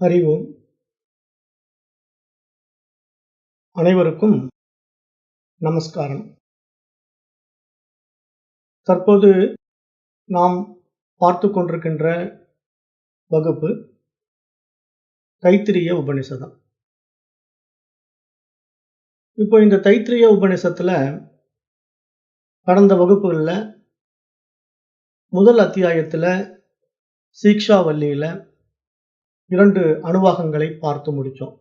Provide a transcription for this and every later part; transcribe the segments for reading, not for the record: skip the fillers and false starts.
ஹரி ஓம். அனைவருக்கும் நமஸ்காரம். தற்போது நாம் பார்த்து கொண்டிருக்கின்ற வகுப்பு தைத்திரிய உபநிஷதம். இப்போ இந்த தைத்திரிய உபநிஷத்துல கடந்த வகுப்புகளில் முதல் அத்தியாயத்தில் சீக்ஷாவல்லியில் 2 அணுவாகங்களை பார்த்து முடித்தோம்.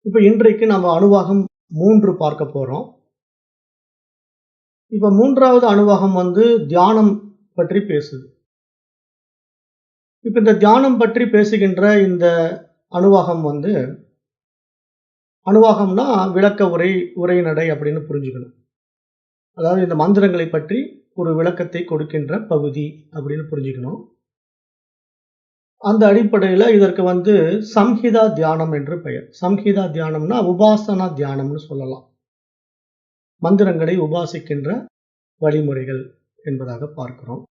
இப்போ இன்றைக்கு நம்ம அணுவாகம் 3 பார்க்க போகிறோம். இப்போ 3வது அணுவாகம் தியானம் பற்றி பேசுது. இப்போ இந்த தியானம் பற்றி பேசுகின்ற இந்த அணுவாகம் அணுவாகம்னா விளக்க உரை, உரைநடை அப்படின்னு புரிஞ்சுக்கணும். அதாவது இந்த மந்திரங்களை பற்றி ஒரு விளக்கத்தை கொடுக்கின்ற பகுதி அப்படின்னு புரிஞ்சுக்கணும். அந்த அடிப்படையில் இதற்கு சம்ஹிதா தியானம் என்று பெயர். சம்ஹிதா தியானம்னா உபாசனா தியானம்னு சொல்லலாம். மந்திரங்களை உபாசிக்கின்ற வழிமுறைகள் என்பதாக பார்க்கிறோம்.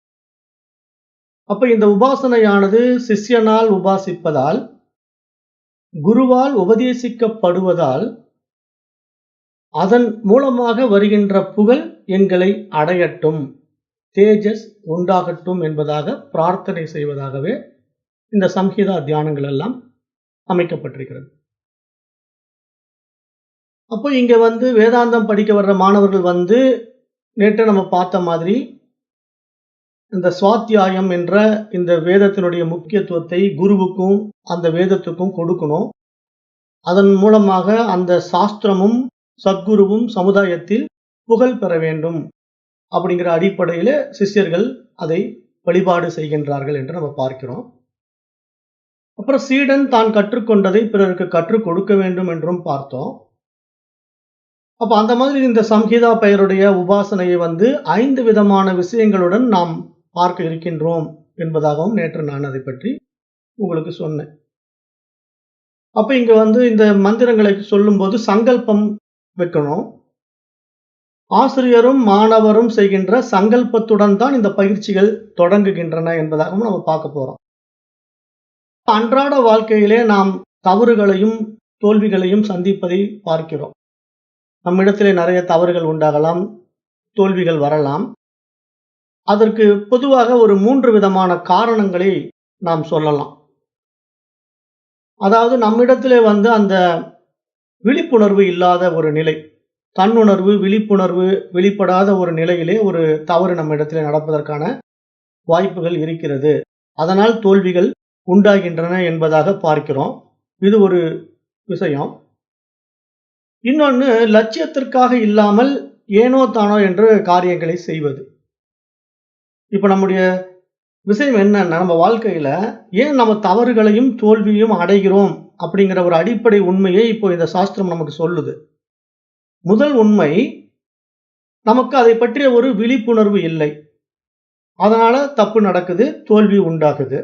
அப்ப இந்த உபாசனையானது சிஷ்யனால் உபாசிப்பதால், குருவால் உபதேசிக்கப்படுவதால், அதன் மூலமாக வருகின்ற புகழ் எங்களை அடையட்டும், தேஜஸ் உண்டாகட்டும் என்பதாக பிரார்த்தனை செய்வதாகவே இந்த சம்ஹிதா தியானங்கள் எல்லாம் அமைக்கப்பட்டிருக்கிறது. அப்போ இங்க வேதாந்தம் படிக்க வர்ற மாணவர்கள் நேற்று நம்ம பார்த்த மாதிரி இந்த சுவாத்தியாயம் என்ற இந்த வேதத்தினுடைய முக்கியத்துவத்தை குருவுக்கும் அந்த வேதத்துக்கும் கொடுக்கணும். அதன் மூலமாக அந்த சாஸ்திரமும் சத்குருவும் சமுதாயத்தில் புகழ் பெற வேண்டும் அப்படிங்கிற அடிப்படையில் சிஷ்யர்கள் அதை வழிபாடு செய்கின்றார்கள் என்று நம்ம பார்க்கிறோம். அப்புறம் சீடன் தான் கற்றுக்கொண்டதை பிறருக்கு கற்றுக் கொடுக்க வேண்டும் என்றும் பார்த்தோம். அப்ப அந்த மாதிரி இந்த சம்ஹிதா பெயருடைய உபாசனையை 5 விதமான விஷயங்களுடன் நாம் பார்க்க இருக்கின்றோம் என்பதாகவும் நேற்று நான் அதை பற்றி உங்களுக்கு சொன்னேன். அப்ப இங்க இந்த மந்திரங்களை சொல்லும்போது சங்கல்பம் வைக்கணும். ஆசிரியரும் மாணவரும் செய்கின்ற சங்கல்பத்துடன் தான் இந்த பயிற்சிகள் தொடங்குகின்றன என்பதாகவும் நம்ம பார்க்க போறோம். அன்றாட வாழ்க்கையிலே நாம் தவறுகளையும் தோல்விகளையும் சந்திப்பதை பார்க்கிறோம். நம்மிடத்திலே நிறைய தவறுகள் உண்டாகலாம், தோல்விகள் வரலாம். அதற்கு பொதுவாக ஒரு 3 விதமான காரணங்களை நாம் சொல்லலாம். அதாவது நம்மிடத்திலே அந்த விழிப்புணர்வு இல்லாத ஒரு நிலை, தன்னுணர்வு, விழிப்புணர்வு வெளிப்படாத ஒரு நிலையிலே ஒரு தவறு நம்மிடத்திலே நடப்பதற்கான வாய்ப்புகள் இருக்கிறது. அதனால் தோல்விகள் உண்டாகின்றன என்பதாக பார்க்கிறோம். இது ஒரு விஷயம். இன்னொன்று, லட்சியத்திற்காக இல்லாமல் ஏனோ தானோ என்று காரியங்களை செய்வது. இப்ப நம்முடைய விஷயம் என்னன்னா, நம்ம வாழ்க்கையில ஏன் நம்ம தவறுகளையும் தோல்வியும் அடைகிறோம் அப்படிங்கிற ஒரு அடிப்படை உண்மையை இப்போ இந்த சாஸ்திரம் நமக்கு சொல்லுது. முதல் உண்மை, நமக்கு அதை பற்றிய ஒரு விழிப்புணர்வு இல்லை, அதனால தப்பு நடக்குது, தோல்வி உண்டாகுது.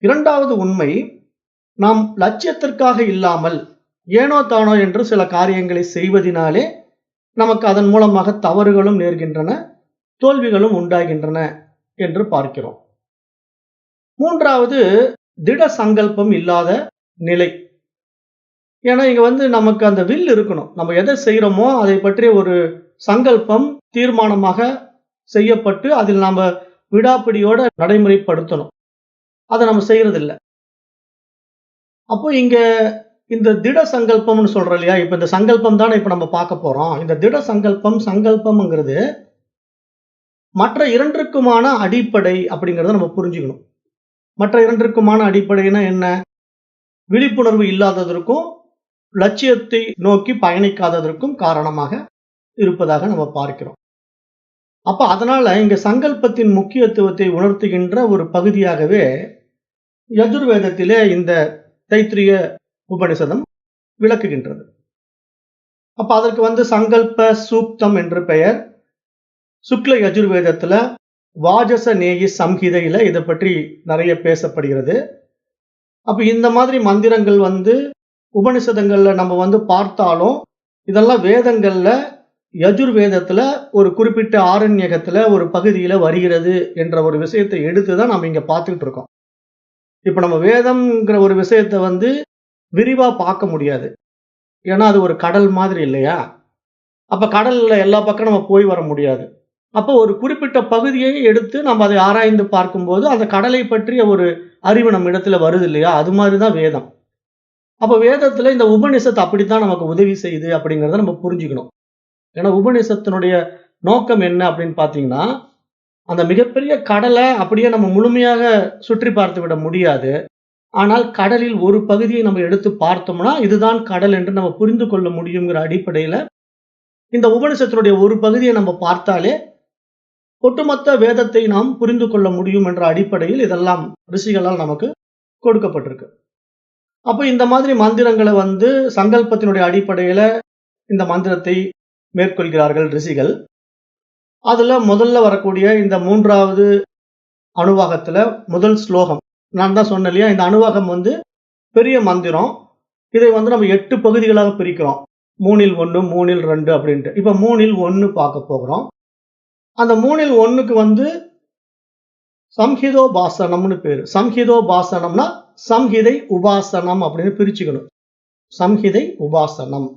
2வது உண்மை, நாம் லட்சியத்திற்காக இல்லாமல் ஏனோ தானோ என்று சில காரியங்களை செய்வதினாலே நமக்கு அதன் மூலமாக தவறுகளும் நேர்கின்றன, தோல்விகளும் உண்டாகின்றன என்று பார்க்கிறோம். 3வது, திட சங்கல்பம் இல்லாத நிலை. ஏன்னா இங்க நமக்கு அந்த வில் இருக்கணும். நம்ம எதை செய்யறோமோ அதை பற்றிய ஒரு சங்கல்பம் தீர்மானமாக செய்யப்பட்டு அதில் நாம விடாப்பிடியோட நடைமுறைப்படுத்தணும். அதை நம்ம செய்யறதில்லை. அப்போ இங்க இந்த திட சங்கல்பம்னு சொல்றோம் இல்லையா? இப்ப இந்த சங்கல்பம் தானே இப்ப நம்ம பார்க்க போறோம். இந்த திட சங்கல்பம்ங்கிறது மற்ற 2க்குமான அடிப்படை அப்படிங்கிறத நம்ம புரிஞ்சுக்கணும். மற்ற 2க்குமான அடிப்படைனா என்ன? விழிப்புணர்வு இல்லாததற்கும் லட்சியத்தை நோக்கி பயணிக்காததற்கும் காரணமாக இருப்பதாக நம்ம பார்க்கிறோம். அப்ப அதனால இங்க சங்கல்பத்தின் முக்கியத்துவத்தை உணர்த்துகின்ற ஒரு பகுதியாகவே யஜுர்வேதத்திலே இந்த தைத்திரிய உபநிஷதம் விளக்குகின்றது. அப்ப அதற்கு சங்கல்ப சூக்தம் என்று பெயர். சுக்ல யஜுர்வேதத்துல வாஜச நேயி சம்ஹிதையில இதை பற்றி நிறைய பேசப்படுகிறது. அப்ப இந்த மாதிரி மந்திரங்கள் உபநிஷதங்கள்ல நம்ம பார்த்தாலும், இதெல்லாம் வேதங்கள்ல யஜுர்வேதத்துல ஒரு குறிப்பிட்ட ஆரண்யகத்துல ஒரு பகுதியில வருகிறது என்ற ஒரு விஷயத்தை எடுத்துதான் நம்ம இங்க பார்த்துக்கிட்டு இருக்கோம். இப்ப நம்ம வேதம்ங்கிற ஒரு விஷயத்த வந்து விரிவா பார்க்க முடியாது. ஏன்னா, அது ஒரு கடல் மாதிரி இல்லையா? அப்ப கடல்ல எல்லா பக்கம் நம்ம போய் வர முடியாது. அப்போ ஒரு குறிப்பிட்ட பகுதியை எடுத்து நம்ம அதை ஆராய்ந்து பார்க்கும்போது, அந்த கடலை பற்றிய ஒரு அறிவு நம்மிடத்துல வருது இல்லையா? அது மாதிரி தான் வேதம். அப்ப வேதத்துல இந்த உபநிஷத்து அப்படித்தான் நமக்கு உதவி செய்யுது அப்படிங்கிறத நம்ம புரிஞ்சுக்கணும். ஏன்னா உபநிஷத்தினுடைய நோக்கம் என்ன அப்படின்னு பார்த்தீங்கன்னா, அந்த மிகப்பெரிய கடல அப்படியே நம்ம முழுமையாக சுற்றி பார்த்து விட முடியாது. ஆனால் கடலில் ஒரு பகுதியை நம்ம எடுத்து பார்த்தோம்னா, இதுதான் கடல் என்று நம்ம புரிந்து கொள்ள முடியுங்கிற அடிப்படையில, இந்த உபநிஷத்தினுடைய ஒரு பகுதியை நம்ம பார்த்தாலே, ஒட்டுமொத்த வேதத்தை நாம் புரிந்து கொள்ள முடியும் என்ற அடிப்படையில் இதெல்லாம் ரிஷிகளால் நமக்கு கொடுக்கப்பட்டிருக்கு. அப்ப இந்த மாதிரி மந்திரங்கள வந்து சங்கல்பத்தினுடைய அடிப்படையில இந்த மந்திரத்தை மேற்கொள்கிறார்கள் ரிஷிகள். அதுல முதல்ல வரக்கூடிய இந்த 3வது அணுவாகத்துல முதல் ஸ்லோகம். நான் தான் சொன்னேன் இல்லையா? இந்த அணுவாகம் வந்து பெரிய மந்திரம். இதை வந்து நம்ம 8 பகுதிகளாக பிரிக்கிறோம். 3ல் 1, 3ல் 2 அப்படின்ட்டு. இப்ப 3ல் 1 பார்க்க போகிறோம். அந்த 3ல் 1க்கு வந்து சம்ஹிதோபாசனம்னு பேரு. சம்ஹிதோபாசனம்னா சம்ஹிதை உபாசனம் அப்படின்னு பிரிச்சுக்கணும். சம்ஹிதை உபாசனம்.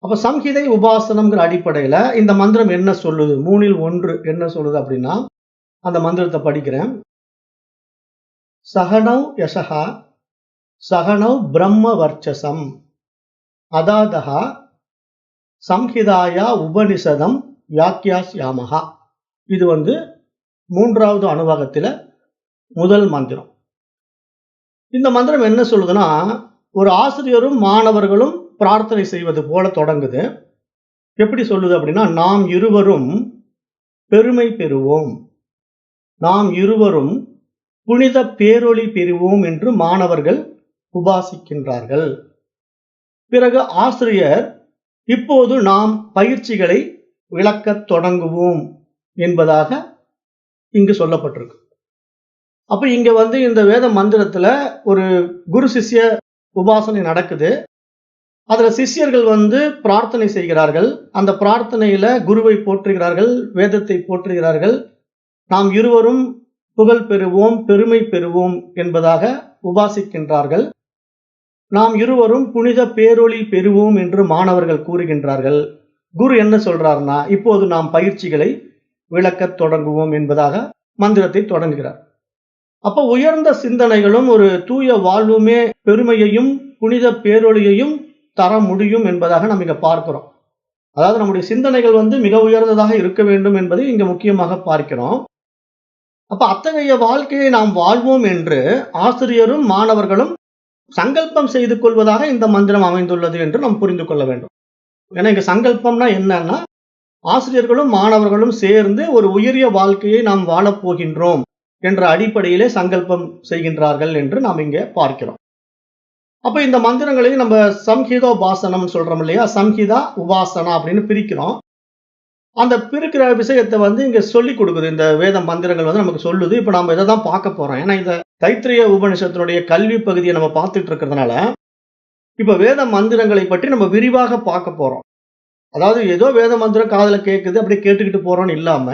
அப்ப சம்ஹிதை உபாசனம்ங்கிற அடிப்படையில இந்த மந்திரம் என்ன சொல்லுது? 3ல் 1 என்ன சொல்லுது அப்படின்னா, அந்த மந்திரத்தை படிக்கிறேன். சகனௌ யசஹா சகனௌ பிரம்ம வர்ச்சசம் அதாதஹ சம்ஹிதாயா உபனிஷதம் வியாக்கியாஸ்யாமஹா. இது வந்து 3வது அணுவாகத்தில முதல் மந்திரம். இந்த மந்திரம் என்ன சொல்லுதுன்னா, ஒரு ஆசிரியரும் மாணவர்களும் பிரார்த்தனை செய்வது போல தொடங்குது. எப்படி சொல்லுது அப்படின்னா, நாம் இருவரும் பெருமை பெறுவோம். நாம் இருவரும் புனித பேரொளி பெறுவோம் என்று மாணவர்கள் உபாசிக்கின்றார்கள். பிறகு ஆசிரியர், இப்போது நாம் பயிற்சிகளை விளக்கத் தொடங்குவோம் என்பதாக இங்கு சொல்லப்பட்டிருக்கு. அப்ப இங்க வந்து இந்த வேத மந்திரத்துல ஒரு குரு சிஷ்ய உபாசனை நடக்குது. அதுல சிஷ்யர்கள் வந்து பிரார்த்தனை செய்கிறார்கள். அந்த பிரார்த்தனையில குருவை போற்றுகிறார்கள், வேதத்தை போற்றுகிறார்கள். நாம் இருவரும் புகழ் பெறுவோம், பெருமை பெறுவோம் என்பதாக உபாசிக்கின்றார்கள். நாம் இருவரும் புனித பேரொளி பெறுவோம் என்று மாணவர்கள் கூறுகின்றார்கள். குரு என்ன சொல்றாருன்னா, இப்போது நாம் பயிற்சிகளை விளக்கத் தொடங்குவோம் என்பதாக மந்திரத்தை தொடங்குகிறார். அப்ப உயர்ந்த சிந்தனைகளும் ஒரு தூய வாழ்வுமே பெருமையையும் புனித பேரொளியையும் தர முடியும் என்பதாக நம்ம இங்க பார்க்கிறோம். அதாவது நம்முடைய சிந்தனைகள் வந்து மிக உயர்ந்ததாக இருக்க வேண்டும் என்பதை இங்க முக்கியமாக பார்க்கிறோம். அப்ப அத்தகைய வாழ்க்கையை நாம் வாழ்வோம் என்று ஆசிரியரும் மாணவர்களும் சங்கல்பம் செய்து கொள்வதாக இந்த மந்திரம் அமைந்துள்ளது என்று நாம் புரிந்து கொள்ள வேண்டும். ஏன்னா இங்க சங்கல்பம்னா என்னன்னா, ஆசிரியர்களும் மாணவர்களும் சேர்ந்து ஒரு உயரிய வாழ்க்கையை நாம் வாழப் போகின்றோம் என்ற அடிப்படையிலே சங்கல்பம் செய்கின்றார்கள் என்று நாம் இங்கே பார்க்கிறோம். அப்ப இந்த மந்திரங்களை நம்ம சம்ஹிதோபாசனம் சொல்றோம் இல்லையா? சம்ஹிதா உபாசனா அப்படின்னு பிரிக்கிறோம். அந்த பிரிக்கிற விஷயத்தை வந்து இங்க சொல்லிக் கொடுக்குது. இந்த வேத மந்திரங்கள் வந்து நமக்கு சொல்லுது. இப்ப நம்ம இதை தான் பார்க்க போறோம். ஏன்னா இந்த தைத்திரிய உபனிஷத்தினுடைய கல்வி பகுதியை நம்ம பார்த்துட்டு இருக்கிறதுனால, இப்ப வேத மந்திரங்களை பற்றி நம்ம விரிவாக பார்க்க போறோம். அதாவது ஏதோ வேத மந்திரம் காதுல கேட்குது, அப்படியே கேட்டுக்கிட்டு போறோம்னு இல்லாம,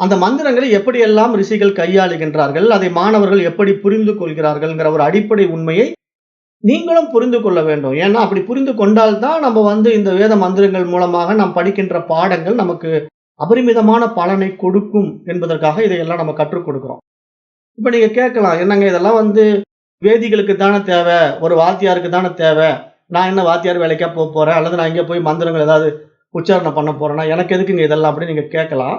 அந்த மந்திரங்களை எப்படியெல்லாம் ரிஷிகள் கையாளுகின்றார்கள், அதை மாணவர்கள் எப்படி புரிந்து கொள்கிறார்கள்ங்கிற ஒரு அடிப்படை உண்மையை நீங்களும் புரிந்து கொள்ள வேண்டும். ஏன்னா அப்படி புரிந்து கொண்டால்தான் நம்ம வந்து இந்த வேத மந்திரங்கள் மூலமாக நாம் படிக்கின்ற பாடங்கள் நமக்கு அபரிமிதமான பலனை கொடுக்கும் என்பதற்காக இதையெல்லாம் நம்ம கற்றுக் கொடுக்கிறோம். இப்ப நீங்க கேட்கலாம், என்னங்க இதெல்லாம் வந்து வேதிகளுக்கு தானே தேவை, ஒரு வாத்தியாருக்கு தானே தேவை, நான் என்ன வாத்தியார் வேலைக்கா போறேன், அல்லது நான் இங்க போய் மந்திரங்கள் ஏதாவது உச்சாரணை பண்ண போறேன்னா எனக்கு எதுக்குங்க இதெல்லாம் அப்படின்னு நீங்க கேட்கலாம்.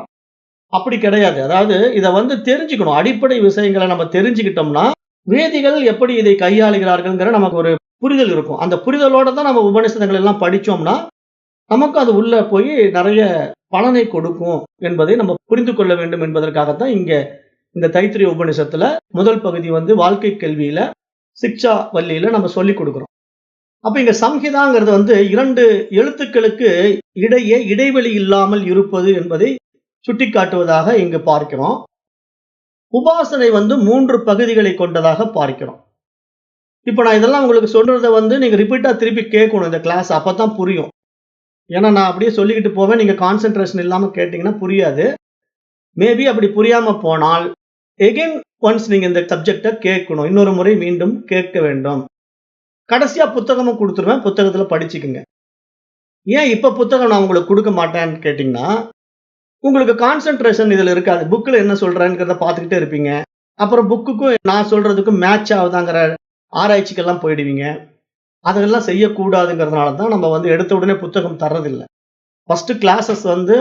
அப்படி கிடையாது. அதாவது இதை வந்து தெரிஞ்சுக்கணும். அடிப்படை விஷயங்களை நம்ம தெரிஞ்சுக்கிட்டோம்னா, வேதிகள் எப்படி இதை கையாளுகிறார்கள்ங்கிற நமக்கு ஒரு புரிதல் இருக்கும். அந்த புரிதலோட தான் நம்ம உபநிஷதங்கள் எல்லாம் படிச்சோம்னா, நமக்கு அது உள்ள போய் நிறைய பலனை கொடுக்கும் என்பதை நம்ம புரிந்து கொள்ள வேண்டும் என்பதற்காகத்தான் இங்க இந்த தைத்திரிய உபநிஷத்துல முதல் பகுதி வந்து வாழ்க்கை கல்வியில சிக்ஷா வள்ளியில நம்ம சொல்லிக் கொடுக்கிறோம். அப்ப இங்க சம்ஹிதாங்கிறது வந்து 2 எழுத்துக்களுக்கு இடையே இடைவெளி இல்லாமல் இருப்பது என்பதை சுட்டிக்காட்டுவதாக இங்கு பார்க்கிறோம். உபாசனை வந்து 3 பகுதிகளை கொண்டதாக பார்க்கிறோம். இப்ப நான் இதெல்லாம் உங்களுக்கு சொல்றத வந்து நீங்க ரிப்பீட்டா திருப்பி கேட்கணும் இந்த கிளாஸ். அப்பதான் புரியும். ஏன்னா நான் அப்படியே சொல்லிக்கிட்டு போவேன். நீங்க கான்சென்ட்ரேஷன் இல்லாம கேட்டீங்கன்னா புரியாது. மேபி அப்படி புரியாம போனால் எகைன் ஒன்ஸ் நீங்க இந்த சப்ஜெக்ட கேட்கணும். இன்னொரு முறை மீண்டும் கேட்க வேண்டும். கடைசியா புத்தகமும் குடுத்துருவேன். புத்தகத்துல படிச்சுக்குங்க. ஏன் இப்ப புத்தகம் நான் உங்களுக்கு குடுக்க மாட்டேன்னு கேட்டீங்கன்னா, உங்களுக்கு கான்சன்ட்ரேஷன் இதுல இருக்காது. புக்ல என்ன சொல்றேன்ங்கிறத பார்த்துக்கிட்டே இருப்பீங்க. அப்புறம் புக்குக்கும் நான் சொல்றதுக்கும் மேட்ச் ஆகுதாங்கிற ஆராய்ச்சிக்கெல்லாம் போயிடுவீங்க. அதெல்லாம் செய்யக்கூடாதுங்கிறதுனால தான் நம்ம வந்து எடுத்த உடனே புத்தகம் தர்றதில்ல. ஃபர்ஸ்ட் கிளாஸஸ் வந்து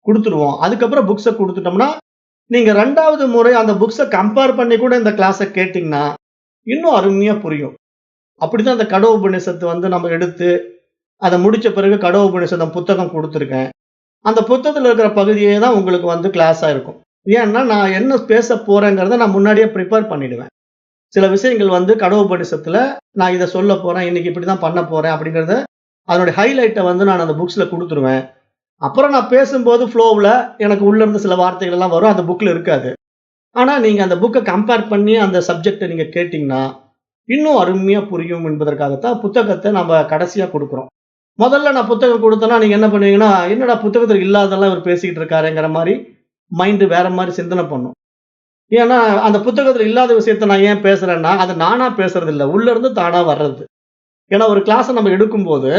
குடுத்துருவோம். அதுக்கப்புறம் புக்ஸ குடுத்துட்டோம்னா, நீங்க 2வது முறை அந்த புக்ஸ கம்பேர் பண்ணி கூட இந்த கிளாஸ கேட்டீங்கன்னா, இன்னும் அருமையா புரியும். அப்படிதான் அந்த கடோபநிஷத்து வந்து நம்ம எடுத்து, அத முடிச்ச பிறகு கடோபநிஷதம் புத்தகம் குடுத்துருக்கேன். அந்த புத்தகத்துல இருக்கிற பகுதியே தான் உங்களுக்கு வந்து கிளாஸா இருக்கும். ஏன்னா, நான் என்ன பேசப் போறேங்கிறத நான் முன்னாடியே பிரிப்பேர் பண்ணிடுவேன். சில விஷயங்கள் வந்து கடோபநிஷத்துல நான் இத சொல்லப் போறேன், இன்னைக்கு இப்படிதான் பண்ணப் போறேன் அப்படிங்கிறத, அதனுடைய ஹைலைட்ட வந்து நான் அந்த புக்ஸ்ல குடுத்துருவேன். அப்புறம் நான் பேசும்போது ஃப்ளோவுல எனக்கு உள்ள இருந்து சில வார்த்தைகள் எல்லாம் வரும். அந்த புக்ல இருக்காது. ஆனா, நீங்க அந்த புக்க கம்பேர் பண்ணி அந்த சப்ஜெக்ட்ட நீங்க கேட்டீங்கன்னா, இன்னும் அருமையா புரியும் என்பதற்காகத்தான் புத்தகத்த நம்ம கடைசியா குடுக்குறோம். முதல்ல நான் புத்தகம் குடுத்தேன்னா, நீங்க என்ன பண்ணுவீங்கன்னா, என்னடா புத்தகத்துல இல்லாததெல்லாம் இவரு பேசிக்கிட்டு இருக்காரேங்கிற மாரி மைண்ட் வேற மாரி சிந்தனை பண்ணும். ஏன்னா, அந்த புத்தகத்துல இல்லாத விஷயத்த நான் ஏன் பேசுறேன்னா, அது நானா பேசுறது இல்ல. உள்ள இருந்து தானா வர்றது. ஏன்னா, ஒரு கிளாஸ நம்ம எடுக்கும்போது,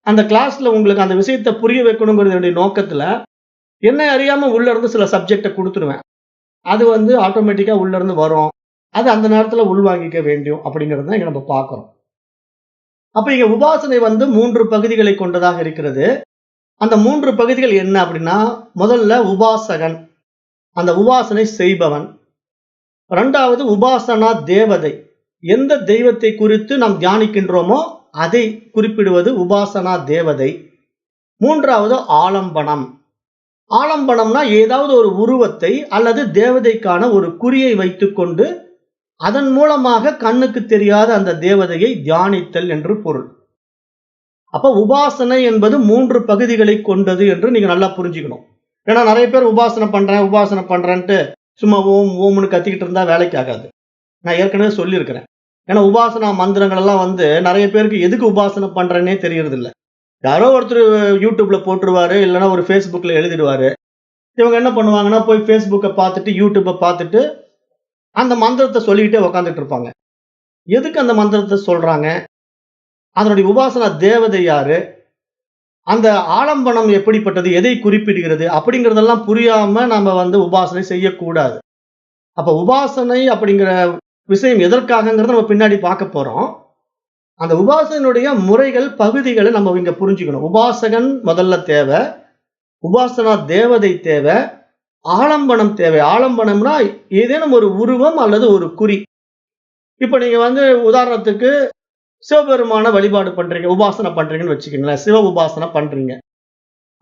அந்த கிளாஸ்ல உங்களுக்கு அந்த விஷயத்த புரிய வைக்கணுங்கிறது என்னுடைய நோக்கத்துல, என்னை அறியாம உள்ள இருந்து சில சப்ஜெக்ட்ட குடுத்துருவேன். அது வந்து ஆட்டோமேட்டிக்கா உள்ள இருந்து வரும். அது அந்த நேரத்துல உள்வாங்கிக்க வேண்டும் அப்படிங்கிறது தான் இங்க நம்ம பார்க்கிறோம். அப்ப இங்க உபாசனை வந்து 3 பகுதிகளை கொண்டதாக இருக்கிறது. அந்த 3 பகுதிகள் என்ன அப்படின்னா, முதல்ல உபாசகன். அந்த உபாசனை செய்பவன். 2வது உபாசனா தேவதை. எந்த தெய்வத்தை குறித்து நாம் தியானிக்கின்றோமோ, அதை குறிப்பிடுவது உபாசனா தேவதை. 3வது ஆலம்பனம். ஆலம்பனம்னா ஏதாவது ஒரு உருவத்தை அல்லது தேவதைக்கான ஒரு குறியை வைத்துக்கொண்டு, அதன் மூலமாக கண்ணுக்கு தெரியாத அந்த தேவதையை தியானித்தல் என்று பொருள். அப்ப உபாசனை என்பது 3 பகுதிகளை கொண்டது என்று நீங்க நல்லா புரிஞ்சுக்கணும். ஏன்னா நெறைய பேர் உபாசனை பண்றேன்ட்டு சும்மா ஓம் ஓம்ன்னு கத்திக்கிட்டு இருந்தா வேலைக்கு ஆகாது. நான் ஏற்கனவே சொல்லியிருக்கிறேன். ஏன்னா உபாசனா மந்திரங்கள் எல்லாம் வந்து நெறைய பேருக்கு எதுக்கு உபாசனை பண்றேன்னே தெரியறதில்ல. யாரோ ஒருத்தர் YouTubeல போட்டுருவாரு, இல்லன்னா ஒரு Facebookல எழுதிடுவாரு. இவங்க என்ன பண்ணுவாங்கன்னா, போய் Facebooக்க பார்த்துட்டு, YouTubeஅ பார்த்துட்டு, அந்த மந்திரத்த சொல்லிக்கிட்டே உட்கார்ந்துட்டு இருப்பாங்க. எதுக்கு அந்த மந்திரத்த சொல்றாங்க? அதனுடைய உபாசனா தேவதை யாரு? அந்த ஆலம்பனம் எப்படிப்பட்டது? எதை குறிப்பிடுகிறது? அப்படிங்கிறதெல்லாம் புரியாம நாம வந்து உபாசனை செய்யக்கூடாது. அப்ப உபாசனை அப்படிங்கிற விஷயம் எதற்காகங்கிறத நம்ம பின்னாடி பார்க்க போறோம். அந்த உபாசனையுடைய முறைகள், பகுதிகள நம்ம இங்க புரிஞ்சுக்கணும். உபாசகன் முதல்ல தேவ. உபாசனா தேவதை தேவ. ஆலம்பனம் தேவை. ஆலம்பனம்னா ஏதேனும் ஒரு உருவம் அல்லது ஒரு குறி. இப்ப நீங்க வந்து உதாரணத்துக்கு சிவபெருமான வழிபாடு பண்றீங்க. உபாசனை பண்றீங்கன்னு வச்சுக்கங்களேன். சிவ உபாசனை பண்றீங்க.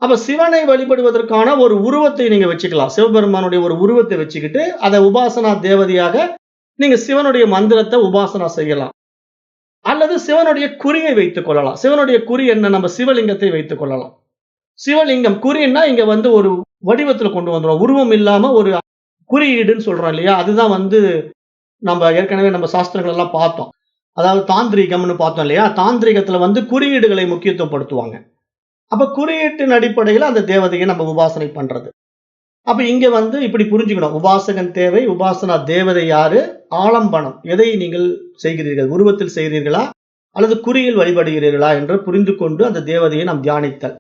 அப்ப சிவனை வழிபடுவதற்கான ஒரு உருவத்தை நீங்க வச்சுக்கலாம். சிவபெருமானுடைய ஒரு உருவத்தை வச்சுக்கிட்டு, அத உபாசனா தேவதையாக நீங்க சிவனுடைய மந்திரத்த உபாசனா செய்யலாம். அல்லது சிவனுடைய குறியை வைத்துக் கொள்ளலாம். சிவனுடைய குறி என்ன? நம்ம சிவலிங்கத்தை வைத்துக் கொள்ளலாம். சிவலிங்கம் குறின்னா இங்க வந்து ஒரு வடிவத்துல கொண்டு வந்துரும். உருவம் இல்லாம ஒரு குறியீடுன்னு சொல்றோம் இல்லையா? அதுதான் வந்து நம்ம ஏற்கனவே நம்ம சாஸ்திரங்கள் எல்லாம் பார்த்தோம். அதாவது தாந்திரீகம்னு பார்த்தோம் இல்லையா? தாந்திரீகத்துல வந்து குறியீடுகளை முக்கியத்துவப்படுத்துவாங்க. அப்ப குறியீட்டின் அடிப்படையில அந்த தேவதையை நம்ம உபாசனை பண்றது. அப்ப இங்க வந்து இப்படி புரிஞ்சுக்கணும். உபாசகன் தேவை, உபாசனா தேவதை யாரு? ஆலம்பனம். எதை நீங்கள் செய்கிறீர்கள்? உருவத்தில் செய்கிறீர்களா? அல்லது குறியில் வழிபடுகிறீர்களா? என்று புரிந்து கொண்டு அந்த தேவதையை நாம் தியானித்தல்.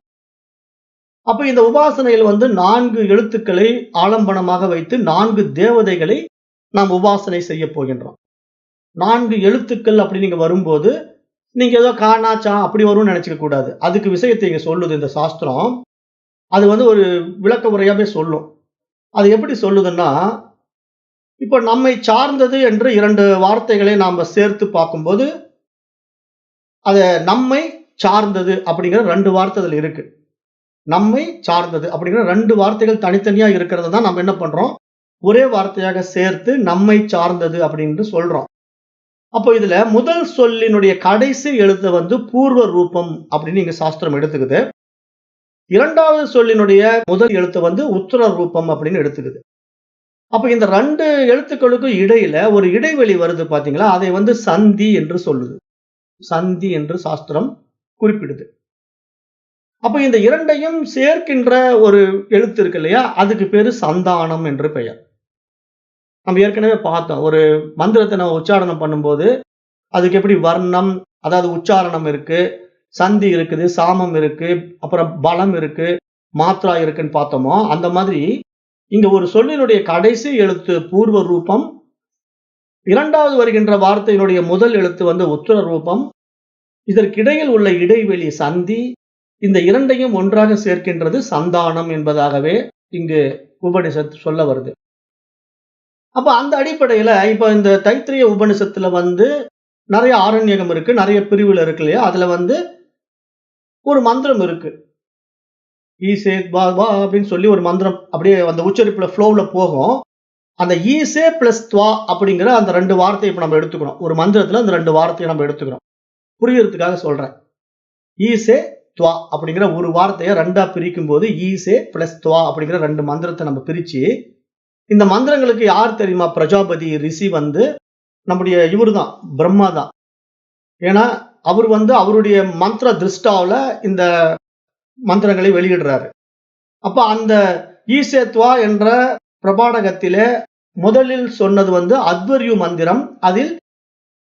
அப்ப இந்த உபாசனையில் வந்து 4 எழுத்துக்களை ஆலம்பனமாக வைத்து 4 தேவதைகளை நாம் உபாசனை செய்யப் போகின்றோம். 4 எழுத்துக்கள் அப்படி நீங்க வரும்போது, நீங்க ஏதோ கானா, சா அப்படி வரும்னு நெனச்சுக்க கூடாது. அதுக்கு விஷயத்த இங்க சொல்லுது இந்த சாஸ்திரம். அது வந்து ஒரு விளக்க உரையாவே சொல்லும். அது எப்படி சொல்லுதுன்னா, இப்ப நம்மை சார்ந்தது என்று 2 வார்த்தைகளை நாம சேர்த்து பார்க்கும்போது, அத நம்மை சார்ந்தது அப்படிங்கிற 2 வார்த்தை அதுல இருக்கு. நம்மை சார்ந்தது அப்படிங்கிற 2 வார்த்தைகள் தனித்தனியா இருக்கிறத தான் நம்ம என்ன பண்றோம், ஒரே வார்த்தையாக சேர்த்து நம்மை சார்ந்தது அப்படின்னு சொல்றோம். அப்போ இதுல முதல் சொல்லினுடைய கடைசி எழுத்த வந்து பூர்வ ரூபம் அப்படின்னு இங்க சாஸ்திரம் எடுத்துக்குது. 2வது சொல்லினுடைய முதல் எழுத்த வந்து உத்தர ரூபம் அப்படின்னு எடுத்துக்குது. அப்ப இந்த 2 எழுத்துக்களுக்கும் இடையில ஒரு இடைவெளி வருது பாத்தீங்களா? அதை வந்து சந்தி என்று சொல்லுது. சந்தி என்று சாஸ்திரம் குறிப்பிடுது. அப்ப இந்த 2யும் சேர்க்கின்ற ஒரு எழுத்து இருக்கு இல்லையா? அதுக்கு பேரு சந்தானம் என்று பெயர். நம்ம ஏற்கனவே பார்த்தோம். ஒரு மந்திரத்தை நம்ம உச்சாரணம் பண்ணும்போது, அதுக்கு எப்படி வர்ணம், அதாவது உச்சாரணம் இருக்கு, சந்தி இருக்குது, சாமம் இருக்கு, அப்புறம் பலம் இருக்கு, மாத்ரா இருக்குன்னு பார்த்தோமோ, அந்த மாதிரி இங்க ஒரு சொல்லினுடைய கடைசி எழுத்து பூர்வ ரூபம், 2வது வருகின்ற வார்த்தையினுடைய முதல் எழுத்து வந்து உத்தர ரூபம், இதற்கிடையில் உள்ள இடைவெளி சந்தி, இந்த 2யும் ஒன்றாக சேர்க்கின்றது சந்தானம் என்பதாகவே இங்கு உபனிஷத் சொல்ல வருது. அப்ப அந்த அடிப்படையில இப்ப இந்த தைத்திரிய உபனிஷத்துல வந்து நெறைய ஆரண்யகம் இருக்கு, நெறைய பிரிவுல இருக்கு இல்லையா? அதுல வந்து ஒரு மந்திரம் இருக்கு. ஈசேத் வா வா அப்படின்னு சொல்லி ஒரு மந்திரம் அப்படியே அந்த உச்சரிப்புல ஃப்ளோவுல போகும். அந்த ஈசே பிளஸ் துவா அப்படிங்கிற அந்த 2 வார்த்தையை இப்ப நம்ம எடுத்துக்கணும். ஒரு மந்திரத்துல அந்த 2 வார்த்தையை நம்ம எடுத்துக்கிறோம். புரியறதுக்காக சொல்றேன். ஈசே துவா அப்படிங்கிற ஒரு வார்த்தையை 2ஆ பிரிக்கும்போது ஈசே பிளஸ் துவா அப்படிங்கிற 2 மந்திரத்தை நம்ம பிரிச்சு, இந்த மந்திரங்களுக்கு யார் தெரியுமா பிரஜாபதி ரிஷி வந்து நம்முடைய இவருதான் பிரம்மா தான். ஏன்னா அவர் வந்து அவருடைய மந்திர திருஷ்டாவுல இந்த மந்திரங்களை வெளியிடுறாரு. அப்ப அந்த ஈசேத்வா என்ற பிரபாடகத்திலே முதலில் சொன்னது வந்து அத்வர்யு மந்திரம். அதில்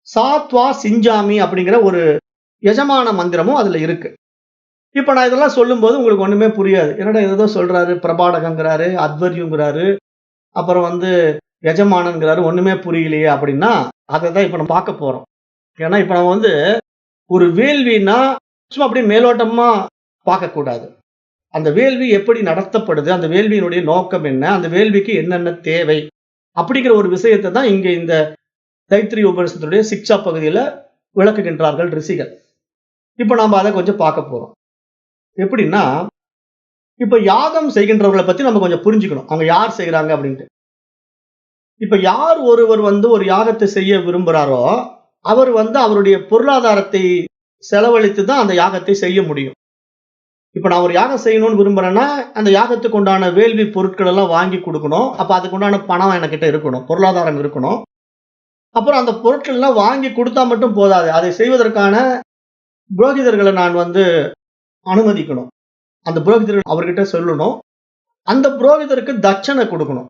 சாத்வா சிஞ்சாமி அப்படிங்கிற ஒரு எஜமான மந்திரமும் அதுல இருக்கு. இப்ப நான் இதெல்லாம் சொல்லும்போது உங்களுக்கு ஒண்ணுமே புரியாது. என்னடா ஏதோ சொல்றாரு, பிரபாடகங்கிறாரு, அத்வர்யுங்கிறாரு, அப்புறம் வந்து எஜமானன்கிறாரு, ஒண்ணுமே புரியலையே அப்படின்னா, அதைதான் இப்ப நம்ம பார்க்க போறோம். ஏன்னா இப்ப நம்ம வந்து ஒரு வேள்வின்னா சும்மா அப்படியே மேலோட்டமா பார்க்கக்கூடாது. அந்த வேள்வி எப்படி நடத்தப்படுது, அந்த வேள்வியினுடைய நோக்கம் என்ன, அந்த வேள்விக்கு என்னென்ன தேவை அப்படிங்கிற ஒரு விஷயத்தை தான் இங்க இந்த தைத்திரிய உபனிஷத்துடைய சிக்ஷா பகுதியில விளக்குகின்றார்கள் ரிஷிகள். இப்ப நாம அதை கொஞ்சம் பார்க்க போறோம். எப்படின்னா, இப்ப யாகம் செய்கின்றவர்களை பத்தி நம்ம கொஞ்சம் புரிஞ்சுக்கணும். அவங்க யார் செய்யறாங்க அப்படின்ட்டு. இப்ப யார் ஒருவர் வந்து ஒரு யாகத்தை செய்ய விரும்புறாரோ, அவர் வந்து அவருடைய பொருளாதாரத்தை செலவழித்து தான் அந்த யாகத்தை செய்ய முடியும். இப்ப நான் ஒரு யாகம் செய்யணும்னு விரும்புறேன்னா, அந்த யாகத்துக்கு உண்டான வேள்வி பொருட்கள் எல்லாம் வாங்கி கொடுக்கணும். அப்ப அதுக்கு உண்டான பணம் என்கிட்ட இருக்கணும். பொருளாதாரம் இருக்கணும். அப்புறம் அந்த பொருட்கள் எல்லாம் வாங்கி கொடுத்தா மட்டும் போதாது. அதை செய்வதற்கான புரோகிதர்களை நான் வந்து அனுமதிக்கணும். அந்த புரோகிதர்கள் அவர்கிட்ட சொல்லணும். அந்த புரோகிதருக்கு தட்சணை கொடுக்கணும்.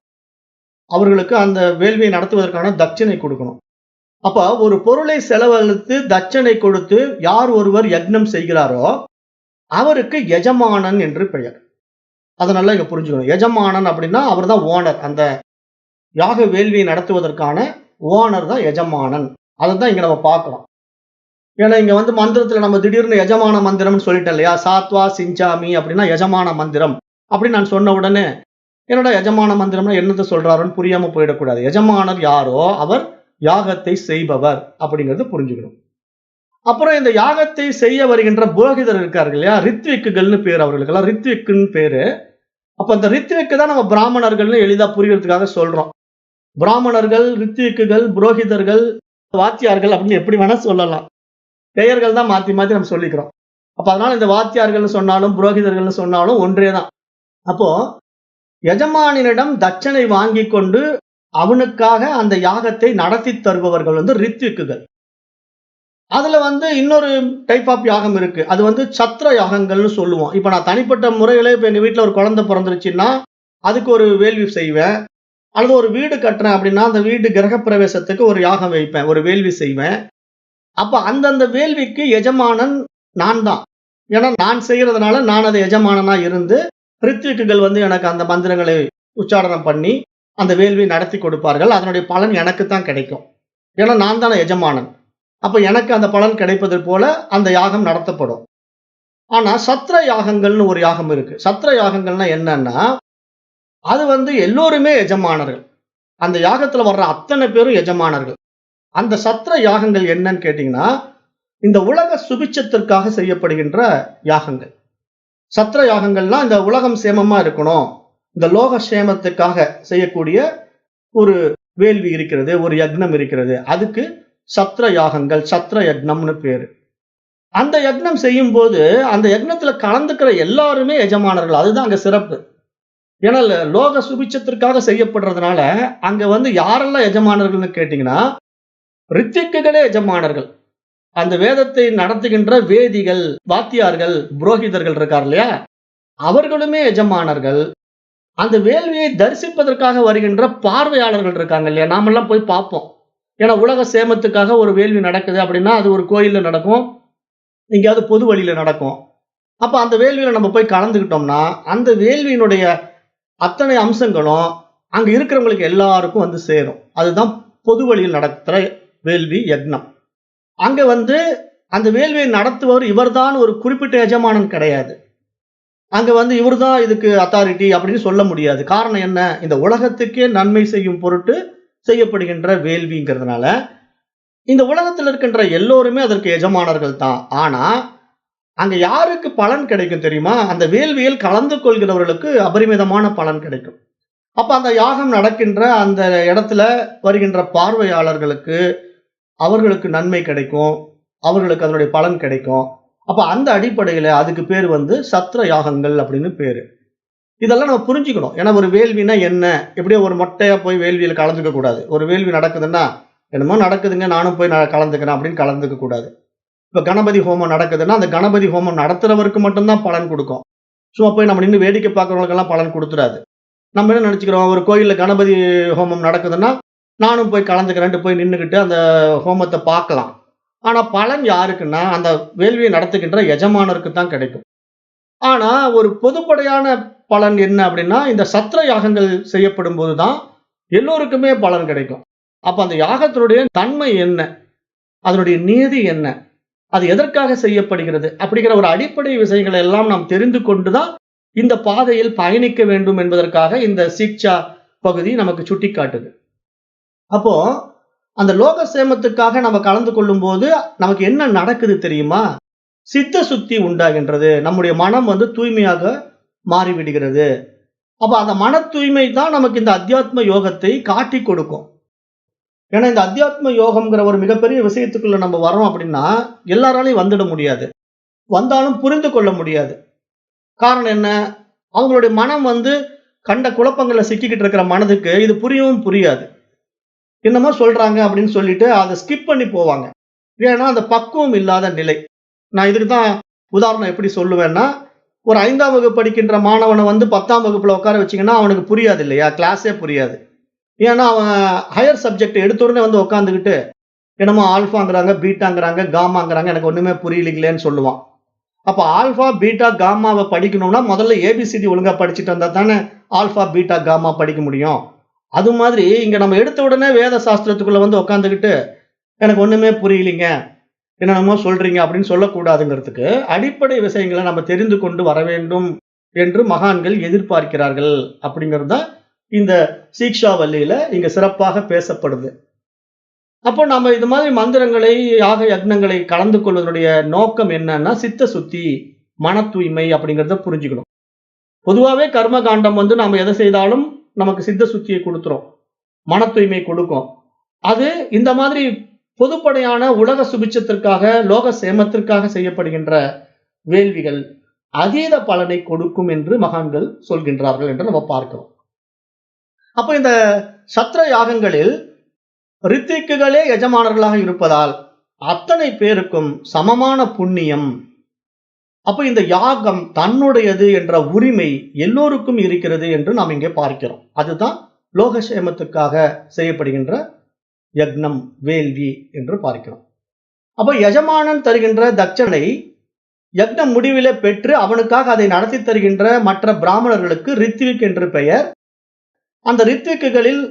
அவர்களுக்கு அந்த வேள்வியை நடத்துவதற்கான தட்சணை கொடுக்கணும். அப்ப ஒரு பொருளை செலவழித்து தட்சணை கொடுத்து யார் ஒருவர் யக்னம் செய்கிறாரோ அவருக்கு எஜமானன் என்று பெயர். அதை நல்லா இங்க புரிஞ்சுக்கணும். எஜமானன் அப்படின்னா அவர் தான் ஓனர். அந்த யாக வேள்வியை நடத்துவதற்கான ஓனர் தான் எஜமானன். அதை தான் இங்க நம்ம பார்க்கிறோம். ஏன்னா இங்க வந்து மந்திரத்துல நம்ம திடீர்னு எஜமான மந்திரம்னு சொல்லிட்டோம் இல்லையா? சாத்வா சிஞ்சாமி அப்படின்னா எஜமான மந்திரம் அப்படின்னு நான் சொன்ன உடனே என்னடா எஜமான மந்திரம்னா என்னத்தை சொல்றாருன்னு புரியாம போயிடக்கூடாது. எஜமானர் யாரோ அவர் யாகத்தை செய்பவர் அப்படிங்கிறது புரிஞ்சுக்கணும். அப்புறம் இந்த யாகத்தை செய்ய வருகின்ற புரோகிதர் இருக்கார்கள் இல்லையா? ரித்விக்குகள்னு பேர், அவர்களுக்கெல்லாம் ரித்விக்குன்னு பேரு. அப்ப அந்த ரித்விக்கு தான் நம்ம பிராமணர்கள்னு எளிதா புரியறதுக்காக சொல்றோம். பிராமணர்கள், ரித்விக்குகள், புரோகிதர்கள், வாத்தியார்கள் அப்படின்னு எப்படி வேணா சொல்லலாம். பெயர்கள் தான் மாத்தி மாத்தி நம்ம சொல்லிக்கிறோம். அப்ப அதனால இந்த வாத்தியார்கள்னு சொன்னாலும் புரோகிதர்கள்னு சொன்னாலும் ஒன்றே தான். அப்போ எஜமானினிடம் தட்சணை வாங்கி கொண்டு அவனுக்காக அந்த யாகத்தை நடத்தி தருபவர்கள் வந்து ரித்விக்குகள். அதுல வந்து இன்னொரு டைப் ஆஃப் யாகம் இருக்கு. அது வந்து சத்திர யாகங்கள்னு சொல்லுவோம். இப்ப நான் தனிப்பட்ட முறையில இப்ப எங்க வீட்டுல ஒரு குழந்தை பிறந்துருச்சுன்னா அதுக்கு ஒரு வேள்வி செய்வேன். அல்லது ஒரு வீடு கட்டுறேன் அப்படின்னா அந்த வீடு கிரகப்பிரவேசத்துக்கு ஒரு யாகம் வைப்பேன், ஒரு வேள்வி செய்வேன். அப்ப அந்தந்த வேள்விக்கு எஜமானன் நான் தான். ஏன்னா நான் செய்யறதுனால நான் அதை எஜமானனா இருந்து ரித்விக்குகள் வந்து எனக்கு அந்த மந்திரங்களை உச்சாரணம் பண்ணி அந்த வேள்வி நடத்தி கொடுப்பார்கள். அதனுடைய பலன் எனக்கு தான் கிடைக்கும். ஏன்னா நான் தானே எஜமானன். அப்ப எனக்கு அந்த பலன் கிடைப்பது போல அந்த யாகம் நடத்தப்படும். ஆனா சத்திர யாகங்கள்னு ஒரு யாகம் இருக்கு. சத்திர யாகங்கள்னா என்னன்னா, அது வந்து எல்லோருமே எஜமானர்கள். அந்த யாகத்துல வர்ற அத்தனை பேரும் எஜமானர்கள். அந்த சத்திர யாகங்கள் என்னன்னு கேட்டீங்கன்னா, இந்த உலக சுபிட்சத்திற்காக செய்யப்படுகின்ற யாகங்கள். சத்திர யாகங்கள்னா இந்த உலகம் சேமமா இருக்கணும், இந்த லோக சேமத்துக்காக செய்யக்கூடிய ஒரு வேள்வி இருக்கிறது, ஒரு யக்னம் இருக்கிறது. அதுக்கு சத்திர யாகங்கள், சத்திர யக்னம்னு பேரு. அந்த யக்னம் செய்யும் போது அந்த யக்னத்துல கலந்துக்கிற எல்லாருமே எஜமானர்கள். அதுதான் அங்க சிறப்பு. ஏன்னா லோக சுபிட்சத்திற்காக செய்யப்படுறதுனால அங்க வந்து யாரெல்லாம் எஜமானர்கள்னு கேட்டீங்கன்னா, ரித்விக்குகளே எஜமானர்கள். அந்த வேதத்தை நடத்துகின்ற வேதிகள், வாத்தியார்கள், புரோகிதர்கள் இருக்கார் இல்லையா? அவர்களுமே எஜமானர்கள். அந்த வேள்வியை தரிசிப்பதற்காக வருகின்ற பார்வையாளர்கள் இருக்காங்க இல்லையா? நாமெல்லாம் போய் பார்ப்போம். ஏன்னா உலக சேமத்துக்காக ஒரு வேள்வி நடக்குது அப்படின்னா, அது ஒரு கோயில்ல நடக்கும். எங்கேயாவது பொது வழியில நடக்கும். அப்ப அந்த வேள்வியில நம்ம போய் கலந்துக்கிட்டோம்னா, அந்த வேள்வியினுடைய அத்தனை அம்சங்களும் அங்க இருக்கிறவங்களுக்கு எல்லாருக்கும் வந்து சேரும். அதுதான் பொது வழியில் நடத்துற வேள்வி யக்னம். அங்க வந்து அந்த வேள்வியை நடத்துபவர் இவர்தான் ஒரு குறிப்பிட்ட எஜமானன் கிடையாது. அங்க வந்து இவர்தான் இதுக்கு அத்தாரிட்டி அப்படின்னு சொல்ல முடியாது. காரணம் என்ன? இந்த உலகத்துக்கே நன்மை செய்யும் பொருட்டு செய்யப்படுகின்ற வேள்விங்கிறதுனால, இந்த உலகத்துல இருக்கின்ற எல்லோருமே அதற்கு எஜமானர்கள் தான். ஆனா, அங்க யாருக்கு பலன் கிடைக்கும் தெரியுமா? அந்த வேள்வியில் கலந்து கொள்கிறவர்களுக்கு அபரிமிதமான பலன் கிடைக்கும். அப்ப அந்த யாகம் நடக்கின்ற அந்த இடத்துல வருகின்ற பார்வையாளர்களுக்கு, அவர்களுக்கு நன்மை கிடைக்கும். அவர்களுக்கு அதனுடைய பலன் கிடைக்கும். அப்ப அந்த அடிப்படையில அதுக்கு பேரு வந்து சத்ர யாகங்கள் அப்படின்னு பேரு. இதெல்லாம் நம்ம புரிஞ்சுக்கணும். ஏன்னா ஒரு வேள்வின்னா என்ன? எப்படியோ ஒரு மொட்டையா போய் வேள்வியில கலந்துக்க கூடாது. ஒரு வேள்வி நடக்குதுன்னா, என்னமோ நடக்குதுங்க நானும் போய் கலந்துக்கிறேன் அப்படின்னு கலந்துக்க கூடாது. இப்ப கணபதி ஹோமம் நடக்குதுன்னா, அந்த கணபதி ஹோமம் நடத்துறவருக்கு மட்டும் தான் பலன் குடுக்கும். சும்மா போய் நம்ம நின்னு வேடிக்கை பார்க்கிறவங்களுக்கெல்லாம் பலன் குடுத்துறாது. நம்ம என்ன நினைச்சுக்கிறோம், ஒரு கோயில்ல கணபதி ஹோமம் நடக்குதுன்னா, நானும் போய் கலந்துக்கிறேன்ட்டு போய் நின்னுகிட்டு அந்த ஹோமத்த பார்க்கலாம். ஆனா பலன் யாருக்குன்னா, அந்த வேள்வியை நடத்துகின்ற எஜமானருக்கு தான் கிடைக்கும். ஆனா ஒரு பொதுப்படையான பலன் என்ன அப்படின்னா, இந்த சத்ர யாகங்கள் செய்யப்படும்போது தான் எல்லோருக்குமே பலன் கிடைக்கும். அப்ப அந்த யாகத்தினுடைய தன்மை என்ன? அதனுடைய நீதி என்ன? அது எதற்காக செய்யப்படுகிறது? அப்படிங்கிற ஒரு அடிப்படை விஷயங்களை எல்லாம் நாம் தெரிந்து கொண்டு தான் இந்த பாதையில் பயணிக்க வேண்டும் என்பதற்காக இந்த சீக்ஷா பகுதி நமக்கு சுட்டிக்காட்டுது. அப்போ அந்த லோக சேமத்துக்காக நம்ம கலந்து கொள்ளும்போது நமக்கு என்ன நடக்குது தெரியுமா? சித்த சுத்தி உண்டாகின்றது. நம்முடைய மனம் வந்து தூய்மையாக மாறிவிடுகிறது. அப்ப அந்த மன தூய்மை தான் நமக்கு இந்த அத்தியாத்ம யோகத்தை காட்டிக் கொடுக்கும். ஏன்னா இந்த அத்தியாத்ம யோகம்ங்கிற ஒரு மிகப்பெரிய விஷயத்துக்குள்ள நம்ம வரோம் அப்படின்னா, எல்லாராலையும் வந்துட முடியாது. வந்தாலும் புரிந்து கொள்ள முடியாது. காரணம் என்ன? அவங்களுடைய மனம் வந்து கண்ட குழப்பங்கள்ல சிக்கிக்கிட்டு இருக்கிற மனதுக்கு இது புரியவும் புரியாது. என்னமோ சொல்றாங்க அப்படின்னு சொல்லிட்டு அத ஸ்கிப் பண்ணி போவாங்க. ஏன்னா அந்த பக்குவம் இல்லாத நிலை. நான் இதுக்கு தான் உதாரணம் எப்படி சொல்லுவேன்னா, ஒரு 5ஆம் வகுப்பு படிக்கின்ற மாணவன வந்து 10ஆம் வகுப்புல உட்கார வச்சீங்கன்னா, அவனுக்கு புரியாது இல்லையா? கிளாஸே புரியாது. ஏன்னா அவன் ஹையர் சப்ஜெக்ட் எடுத்த உடனே வந்து உட்கார்ந்துகிட்டு, என்னமோ ஆல்ஃபாங்கிறாங்க, பீட்டாங்கிறாங்க, காமாங்கிறாங்க, எனக்கு ஒண்ணுமே புரியலைங்களேன்னு சொல்லுவான். அப்ப ஆல்ஃபா, பீட்டா, காமாவ படிக்கணும்னா முதல்ல ஏபிசிடி ஒழுங்கா படிச்சுட்டு வந்தா தானே ஆல்ஃபா, பீட்டா, காமா படிக்க முடியும். அது மாதிரி இங்க நம்ம எடுத்த உடனே வேத சாஸ்திரத்துக்குள்ள வந்து உட்கார்ந்துகிட்டு, எனக்கு ஒண்ணுமே புரியலைங்க, என்னென்னமோ சொல்றீங்க அப்படின்னு சொல்லக்கூடாதுங்கிறதுக்கு அடிப்படை விஷயங்களை நம்ம தெரிந்து கொண்டு வர வேண்டும் என்று மகான்கள் எதிர்பார்க்கிறார்கள். அப்படிங்கிறது தான் இந்த சீக்ஷா வல்லியில இங்க சிறப்பாக பேசப்படுது. அப்போ நம்ம இது மாதிரி மந்திரங்களை, யாக யக்னங்களை கலந்து கொள்வதனுடைய நோக்கம் என்னன்னா, சித்த சுத்தி, மன தூய்மை அப்படிங்கிறத புரிஞ்சுக்கணும். பொதுவாவே கர்ம காண்டம் வந்து நாம எதை செய்தாலும் நமக்கு சித்த சுத்தியை கொடுத்துரும். மன தூய்மை கொடுக்கும். அது இந்த மாதிரி பொதுப்படையான உலக சுபிட்சத்திற்காக, லோக சேமத்திற்காக செய்யப்படுகின்ற வேள்விகள் அதீத பலனை கொடுக்கும் என்று மகான்கள் சொல்கின்றார்கள் என்று நம்ம பார்க்கிறோம். அப்ப இந்த சத்ர யாகங்களில் ரித்திக்குகளே எஜமானர்களாக இருப்பதால் அத்தனை பேருக்கும் சமமான புண்ணியம். அப்ப இந்த யாகம் தன்னுடையது என்ற உரிமை எல்லோருக்கும் இருக்கிறது என்று நாம் இங்கே பார்க்கிறோம். அதுதான் லோகசேமத்துக்காக செய்யப்படுகின்ற யக்னம், வேள்வி என்று பார்க்கிறோம். அப்ப எஜமானன் தருகின்ற தட்சணை யக்னம் முடிவிலே பெற்று அவனுக்காக அதை நடத்தி தருகின்ற மற்ற பிராமணர்களுக்கு ரித்விக் என்று பெயர். அந்த ரித்விக்குகளில்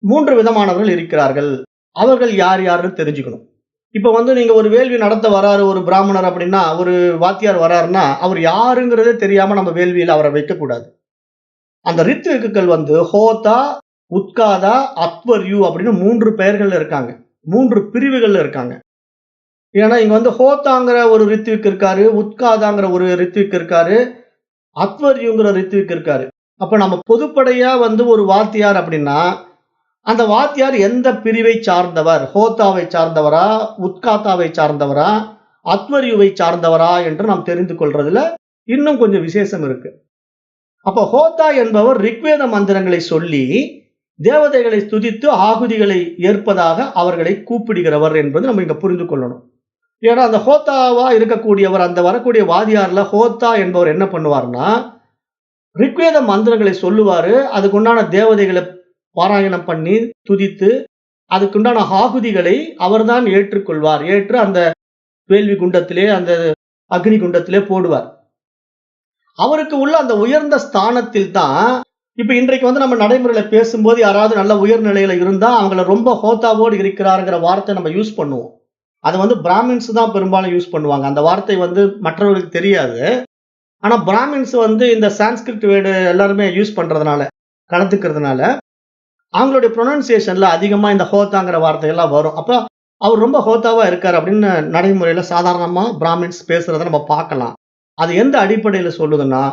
3 விதமானவர்கள் இருக்கிறார்கள். அவர்கள் யார் யாருன்னு தெரிஞ்சுக்கணும். இப்ப வந்து நீங்க ஒரு வேள்வி நடத்த வராரு ஒரு பிராமணர் அப்படின்னா, ஒரு வாத்தியார் வராருன்னா, அவர் யாருங்கிறதே தெரியாம நம்ம வேள்வியில அவரை வைக்கக்கூடாது. அந்த ரித்விக்குகள் வந்து ஹோதா, உத்காதா, அத்வர்யு அப்படின்னு 3 பெயர்கள் இருக்காங்க. 3 பிரிவுகள்ல இருக்காங்க. ஏன்னா இங்க வந்து ஹோதாங்கிற ஒரு ரித்விக் இருக்காரு, உத்காதாங்கிற ஒரு ரித்விக் இருக்காரு, அத்வர்யுங்கிற ரித்விக் இருக்காரு. அப்ப நம்ம பொதுப்படையா வந்து ஒரு வாத்தியார் அப்படின்னா, அந்த வாத்தியார் எந்த பிரிவை சார்ந்தவர்? ஹோதாவை சார்ந்தவரா, உத்காதாவை சார்ந்தவரா, அத்வர்யுவை சார்ந்தவரா என்று நாம் தெரிந்து கொள்றதுல இன்னும் கொஞ்சம் விசேஷம் இருக்கு. அப்ப ஹோதா என்பவர் ரிக்வேத மந்திரங்களை சொல்லி தேவதைகளை துதித்து ஆகுதிகளை ஏற்பதாக அவர்களை கூப்பிடுகிறவர் என்பது நம்ம இங்க புரிந்து கொள்ளணும். ஏன்னா அந்த ஹோதாவா இருக்கக்கூடியவர், அந்த வரக்கூடிய வாதியார்ல ஹோதா என்பவர் என்ன பண்ணுவார்னா, ரிக்வேத மந்திரங்களை சொல்லுவாரு. அதுக்குண்டான தேவதைகளை பாராயணம் பண்ணி, துதித்து, அதுக்குண்டான ஆகுதிகளை அவர்தான் ஏற்றுக்கொள்வார். ஏற்று அந்த வேள்வி குண்டத்திலே, அந்த அக்னி குண்டத்திலே போடுவார். அவருக்கு உள்ள அந்த உயர்ந்த ஸ்தானத்தில் தான் இப்ப இன்றைக்கு வந்து நம்ம நடைமுறையில பேசும்போது யாராவது நல்ல உயர்நிலையில இருந்தா அவங்கள ரொம்ப ஹோத்தாவோடு இருக்கிறாருங்கிற வார்த்தை நம்ம யூஸ் பண்ணுவோம். அது வந்து பிராமின்ஸ் தான் பெரும்பாலும் யூஸ் பண்ணுவாங்க. அந்த வார்த்தை வந்து மற்றவர்களுக்கு தெரியாது. ஆனா பிராமின்ஸ் வந்து இந்த சான்ஸ்கிரிட் வேர்டு எல்லாருமே யூஸ் பண்றதுனால, கலந்துக்கிறதுனால, அவங்களுடைய ப்ரொனன்சியேஷன்ல அதிகமா இந்த ஹோத்தாங்கிற வார்த்தைகள்லாம் வரும். அப்ப அவர் ரொம்ப ஹோத்தாவா இருக்காரு அப்படின்னு நடைமுறையில சாதாரணமா பிராமின்ஸ் பேசுறத நம்ம பார்க்கலாம். அது எந்த அடிப்படையில சொல்லுதுன்னா,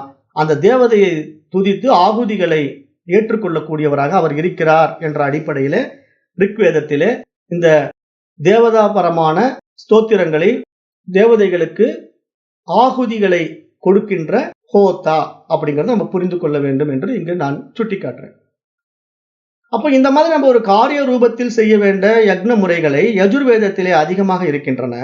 அந்த தேவதையை துதித்து ஆகுதிகளை ஏற்றுக்கொள்ளக்கூடியவராக அவர் இருக்கிறார் என்ற அடிப்படையிலே ரிக்வேதத்திலே இந்த தேவதாபரமான ஸ்தோத்திரங்களை தேவதைகளுக்கு ஆகுதிகளை கொடுக்கின்ற ஹோத்தா அப்படிங்கறத நம்ம புரிந்து கொள்ள வேண்டும் என்று இங்கு நான் சுட்டிக்காட்டுறேன். அப்ப இந்த மாதிரி நம்ம ஒரு காரிய ரூபத்தில் செய்ய வேண்டிய யக்ன முறைகளை யஜுர்வேதத்திலே அதிகமாக இருக்கின்றன.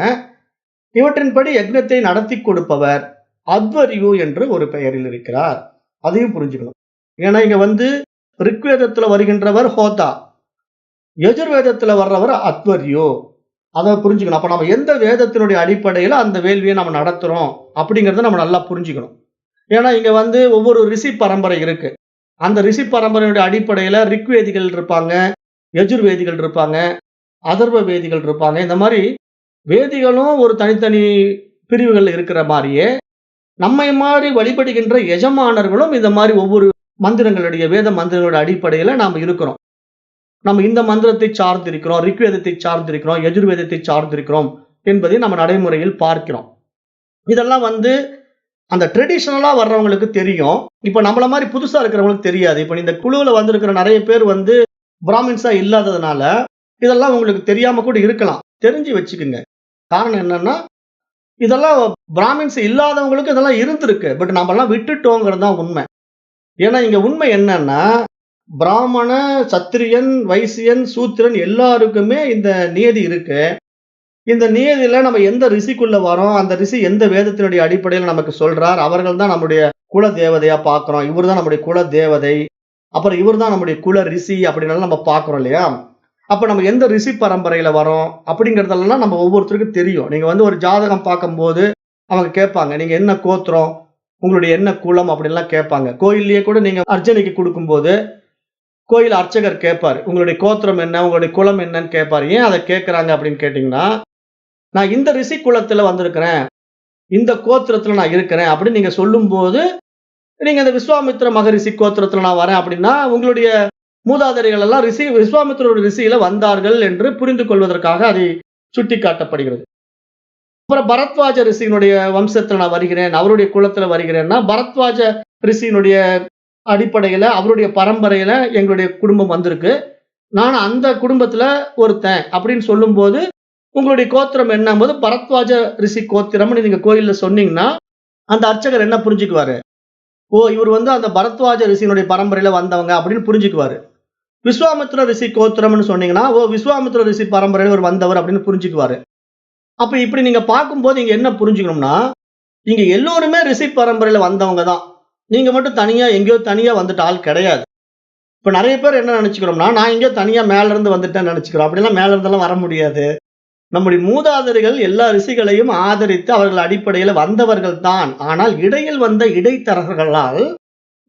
இவற்றின்படி யக்னத்தை நடத்தி கொடுப்பவர் அத்வரியு என்று ஒரு பெயரில் இருக்கிறார். அதையும் புரிஞ்சுக்கணும். ஏன்னா இங்க வந்து ரிக்வேதத்துல வருகின்றவர் ஹோதா, யஜுர்வேதத்துல வர்றவர் அத்வரியு. அதை புரிஞ்சுக்கணும். அப்ப நம்ம எந்த வேதத்தினுடைய அடிப்படையில அந்த வேள்வியை நம்ம நடத்துறோம் அப்படிங்கறத நம்ம நல்லா புரிஞ்சுக்கணும். ஏன்னா இங்க வந்து ஒவ்வொரு ரிஷி பரம்பரை இருக்கு. அந்த ரிஷி பரம்பரையுடைய அடிப்படையில ரிக்வேதிகள் இருப்பாங்க, யஜுர்வேதிகள் இருப்பாங்க, அதர்வ வேதிகள் இருப்பாங்க. இந்த மாதிரி வேதிகளும் ஒரு தனித்தனி பிரிவுகள் இருக்கிற மாதிரியே நம்மை மாதிரி வழிபடுகின்ற எஜமானர்களும் இந்த மாதிரி ஒவ்வொரு மந்திரங்களுடைய வேத மந்திரங்களுடைய அடிப்படையில நாம இருக்கிறோம். நம்ம இந்த மந்திரத்தை சார்ந்திருக்கிறோம், ரிக்வேதத்தை சார்ந்திருக்கிறோம், யஜுர்வேதத்தை சார்ந்திருக்கிறோம் என்பதை நம்ம நடைமுறையில் பார்க்கிறோம். இதெல்லாம் வந்து அந்த ட்ரெடிஷனலா வர்றவங்களுக்கு தெரியும். இப்ப நம்மள மாதிரி புதுசா இருக்கிறவங்களுக்கு தெரியாது. இப்ப இந்த குழுவுல வந்திருக்கிற நிறைய பேர் வந்து பிராமின்ஸா இல்லாததுனால இதெல்லாம் உங்களுக்கு தெரியாம கூட இருக்கலாம். தெரிஞ்சு வச்சுக்குங்க. காரணம் என்னன்னா, இதெல்லாம் பிராமின்ஸ் இல்லாதவங்களுக்கு இதெல்லாம் இருந்திருக்கு. பட் நாம எல்லாம் விட்டுட்டோங்கிறது தான் உண்மை. ஏன்னா இங்க உண்மை என்னன்னா, பிராமண, சத்திரியன், வைசியன், சூத்திரன் எல்லாருக்குமே இந்த நியதி இருக்கு. இந்த நியதியில நம்ம எந்த ரிஷிக்குள்ள வரோம், அந்த ரிஷி எந்த வேதத்தினுடைய அடிப்படையில நமக்கு சொல்றார், அவர்கள் தான் நம்முடைய குல தேவதையா பார்க்கிறோம். இவர் தான் நம்முடைய குல தேவதை, அப்புறம் இவர் தான் நம்முடைய குல ரிஷி அப்படின்னு நம்ம பார்க்கிறோம் இல்லையா? அப்ப நம்ம எந்த ரிஷி பரம்பரையில வரோம் அப்படிங்கறதெல்லாம் நம்ம ஒவ்வொருத்தருக்கும் தெரியும். நீங்க வந்து ஒரு ஜாதகம் பார்க்கும்போது அவங்க கேட்பாங்க, நீங்க என்ன கோத்திரம், உங்களுடைய என்ன குலம் அப்படின்லாம் கேட்பாங்க. கோயில்லயே கூட நீங்க அர்ச்சனைக்கு கொடுக்கும்போது கோயில் அர்ச்சகர் கேட்பாரு, உங்களுடைய கோத்திரம் என்ன, உங்களுடைய குலம் என்னன்னு கேட்பாரு. ஏன் அதை கேட்கறாங்க அப்படின்னு கேட்டீங்கன்னா, நான் இந்த ரிஷி குலத்துல வந்திருக்கிறேன், இந்த கோத்திரத்துல நான் இருக்கிறேன் அப்படின்னு நீங்க சொல்லும் போது, நீங்க இந்த விஸ்வாமித்திர மகரிஷி கோத்திரத்துல நான் வரேன் அப்படின்னா உங்களுடைய மூதாதையர்கள் எல்லாம் விஸ்வாமித்திர ரிஷியில வந்தார்கள் என்று புரிந்து கொள்வதற்காக அதை சுட்டி காட்டப்படுகிறது. அப்புறம் பரத்வாஜ ரிஷியினுடைய வம்சத்துல நான் வருகிறேன், அவருடைய குலத்துல வருகிறேன்னா பரத்வாஜ ரிஷியினுடைய அடிப்படையில அவருடைய பரம்பரையில எங்களுடைய குடும்பம் வந்திருக்கு, நான் அந்த குடும்பத்துல ஒருத்தன் அப்படின்னு சொல்லும் போது உங்களுடைய கோத்திரம் என்னும் போது பரத்வாஜ ரிஷி கோத்திரம்னு நீங்க கோயில்ல சொன்னீங்கன்னா அந்த அர்ச்சகர் என்ன புரிஞ்சுக்குவாரு, ஓ இவர் வந்து அந்த பரத்வாஜ ரிஷியினுடைய பரம்பரையில வந்தவங்க அப்படின்னு புரிஞ்சுக்குவாரு. விஸ்வாமித்திர ரிஷி கோத்திரம்னு சொன்னீங்கன்னா, ஓ விஸ்வாமித்திர ரிஷி பரம்பரையில ஒரு வந்தவர் அப்படின்னு புரிஞ்சுக்குவாரு. அப்ப இப்படி நீங்க பார்க்கும்போது இங்க என்ன புரிஞ்சுக்கணும்னா, இங்க எல்லோருமே ரிஷி பரம்பரையில வந்தவங்க தான். நீங்க மட்டும் தனியா எங்கேயோ தனியா வந்துட்ட ஆள் கிடையாது. இப்ப நிறைய பேர் என்ன நினைச்சுக்கிறோம்னா, நான் எங்கேயோ தனியா மேல இருந்து வந்துட்டேன்னு நினைச்சுக்கிறோம். அப்படிலாம் மேல இருந்தெல்லாம் வர முடியாது. நம்முடைய மூதாதையர்கள் எல்லா ரிஷிகளையும் ஆதரித்து அவர்கள் அடிப்படையில வந்தவர்கள் தான். ஆனால் இடையில் வந்த இடைத்தரகர்களால்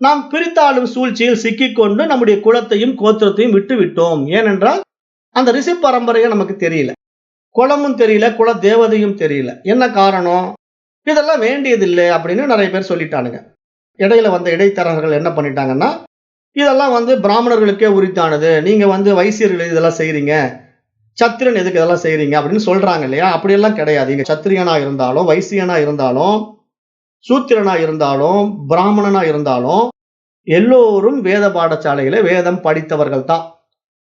நாம் பிரித்தாளும் சூழ்ச்சியில் சிக்கிக்கொண்டு நம்முடைய குலத்தையும் கோத்திரத்தையும் விட்டு விட்டோம். ஏனென்றால் அந்த ரிஷி பரம்பரையை நமக்கு தெரியல, குலமும் தெரியல, குல தேவதையும் தெரியல. என்ன காரணம்? இதெல்லாம் வேண்டியதில்லை அப்படின்னு நிறைய பேர் சொல்லிட்டானுங்க. இடையில வந்த இடைத்தரகர்கள் என்ன பண்ணிட்டாங்கன்னா, இதெல்லாம் வந்து பிராமணர்களுக்கே உரித்தானது, நீங்க வந்து வைசியர்கள் இதெல்லாம் செய்றீங்க, சத்திரன் எதுக்கு இதெல்லாம் செய்றீங்க அப்படின்னு சொல்றாங்க இல்லையா? அப்படியெல்லாம் கிடையாது. இங்க சத்திரியனா இருந்தாலும், வைசியனா இருந்தாலும், சூத்திரனா இருந்தாலும், பிராமணனா இருந்தாலும் எல்லோரும் வேத பாடசாலையில வேதம் படித்தவர்கள் தான்.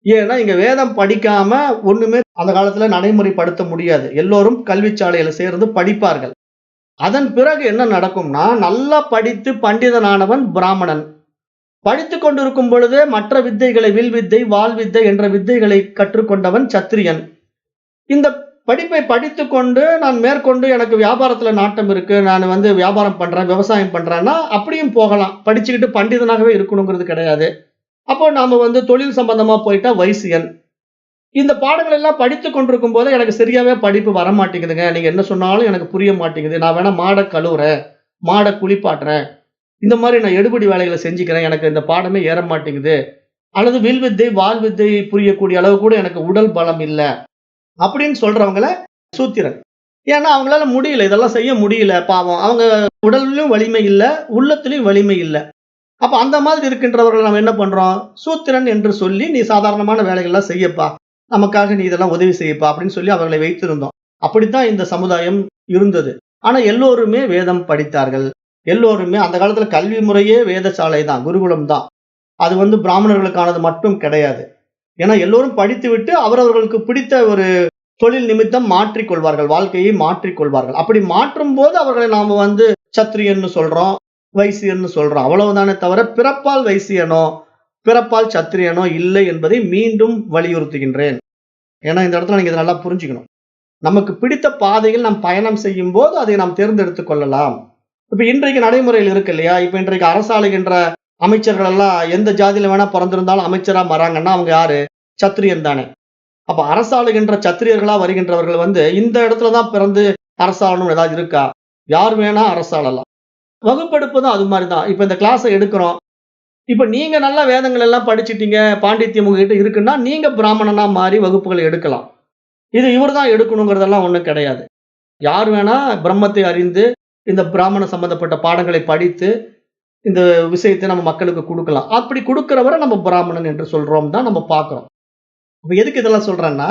ஏன்னா இங்க வேதம் படிக்காம ஒண்ணுமே அந்த காலத்துல நடைமுறைப்படுத்த முடியாது. எல்லோரும் கல்விச்சாலையில சேர்ந்து படிப்பார்கள். அதன் பிறகு என்ன நடக்கும்னா, நல்லா படித்து பண்டிதனானவன் பிராமணன், படித்துக் கொண்டிருக்கும் பொழுதே மற்ற வித்தைகளை, வில் வித்தை, வாள் வித்தை என்ற வித்தைகளை கற்றுக்கொண்டவன் சத்திரியன். இந்த படிப்பை படித்துக்கொண்டு நான் மேற்கொண்டு எனக்கு வியாபாரத்துல நாட்டம் இருக்கு. நான் வியாபாரம் பண்றேன், விவசாயம் பண்றேன்னா அப்படியும் போகலாம். படிச்சுக்கிட்டு பண்டிதனாகவே இருக்கணுங்கிறது கிடையாது. அப்போ நாம தொழில் சம்பந்தமா போயிட்டா வைசியன். இந்த பாடங்கள் எல்லாம் படித்துக் கொண்டிருக்கும் போது எனக்கு சரியாவே படிப்பு வரமாட்டேங்குதுங்க. நீங்க என்ன சொன்னாலும் எனக்கு புரிய மாட்டேங்குது. நான் வேணா மாட கழுவுறேன், மாட குளிப்பாட்டுறேன். இந்த மாரி நான் எடுபிடி வேலைகள செஞ்சுக்கிறேன். எனக்கு இந்த பாடமே ஏற மாட்டேங்குது. அல்லது வில் வித்தை, வாள் வித்தை புரியக்கூடிய அளவு கூட எனக்கு உடல் பலம் இல்ல. அப்படின்னு சொல்றவங்கள சூத்திரன். ஏன்னா அவங்களால முடியல. இதெல்லாம் செய்ய முடியல. பாவம். அவங்க உடலிலும் வலிமை இல்ல, உள்ளத்திலும் வலிமை இல்ல. அப்ப அந்த மாதிரி இருக்கின்றவர்கள நம்ம என்ன பண்றோம்? சூத்திரன் என்று சொல்லி, "நீ சாதாரணமான வேலைகள்லாம் செய்யப்பா. நமக்காக நீ இதெல்லாம் உதவி செய்யப்பா" அப்படின்னு சொல்லி அவர்களை வைத்திருந்தோம். அப்படித்தான் இந்த சமுதாயம் இருந்தது. ஆனா எல்லோருமே வேதம் படித்தார்கள். எல்லோருமே அந்த காலத்துல கல்வி முறையே வேதசாலை தான், குருகுலம் தான். அது பிராமணர்களுக்கானது மட்டும் கிடையாது. ஏன்னா எல்லோரும் படித்துவிட்டு அவரவர்களுக்கு பிடித்த ஒரு தொழில் நிமித்தம் மாற்றிக் கொள்வார்கள். வாழ்க்கையை மாற்றிக் கொள்வார்கள். அப்படி மாற்றும்போது அவர்களை நாம சத்திரியன்னு சொல்றோம், வைசியன்னு சொல்றோம். அவ்வளவுதானே தவிர பிறப்பால் வைசியனோ, பிறப்பால் சத்திரியனோ இல்லை என்பதை மீண்டும் வலியுறுத்துகின்றேன். ஏன்னா இந்த இடத்துல நீங்க இத நல்லா புரிஞ்சுக்கணும். நமக்கு பிடித்த பாதையில் நாம் பயணம் செய்யும்போது அதை நாம் தேர்ந்தெடுத்துக் கொள்ளலாம். இப்ப இன்றைக்கு நடைமுறையில் இருக்கு இல்லையா? இப்ப இன்றைக்கு அரசாளுகின்ற அமைச்சர்கள் எல்லாம் எந்த ஜாதியில வேணா பொறந்திருந்தாலும் அமைச்சரா வராங்கன்னா அவங்க யாரு? சத்திரியன் தானே. அப்ப அரசாளுகின்ற சத்திரியர்களா வருகின்றவர்கள் இந்த இடத்துல தான் பிறந்து அரசாளணும் ஏதாவது இருக்கா? யார் வேணா அரசாளலாம். வகுப்பெடுப்பதும் அது மாதிரிதான். இப்ப இந்த கிளாஸ எடுக்கிறோம். இப்ப நீங்க நல்லா வேதங்கள் எல்லாம் படிச்சுட்டீங்க, பாண்டித்யம் உங்ககிட்ட இருக்குன்னா, நீங்க பிராமணனா மாறி வகுப்புகளை எடுக்கலாம். இது இவர் தான் எடுக்கணுங்கிறதெல்லாம் ஒண்ணும் கிடையாது. யார் வேணா பிரம்மத்தை அறிந்து, இந்த பிராமண சம்பந்தப்பட்ட பாடங்களை படித்து, இந்த விஷயத்தை நம்ம மக்களுக்கு குடுக்கலாம். அப்படி குடுக்கிறவரை நம்ம பிராமணன் என்று சொல்றோம் தான் நம்ம பார்க்கிறோம். இப்ப எதுக்கு இதெல்லாம் சொல்றேன்னா,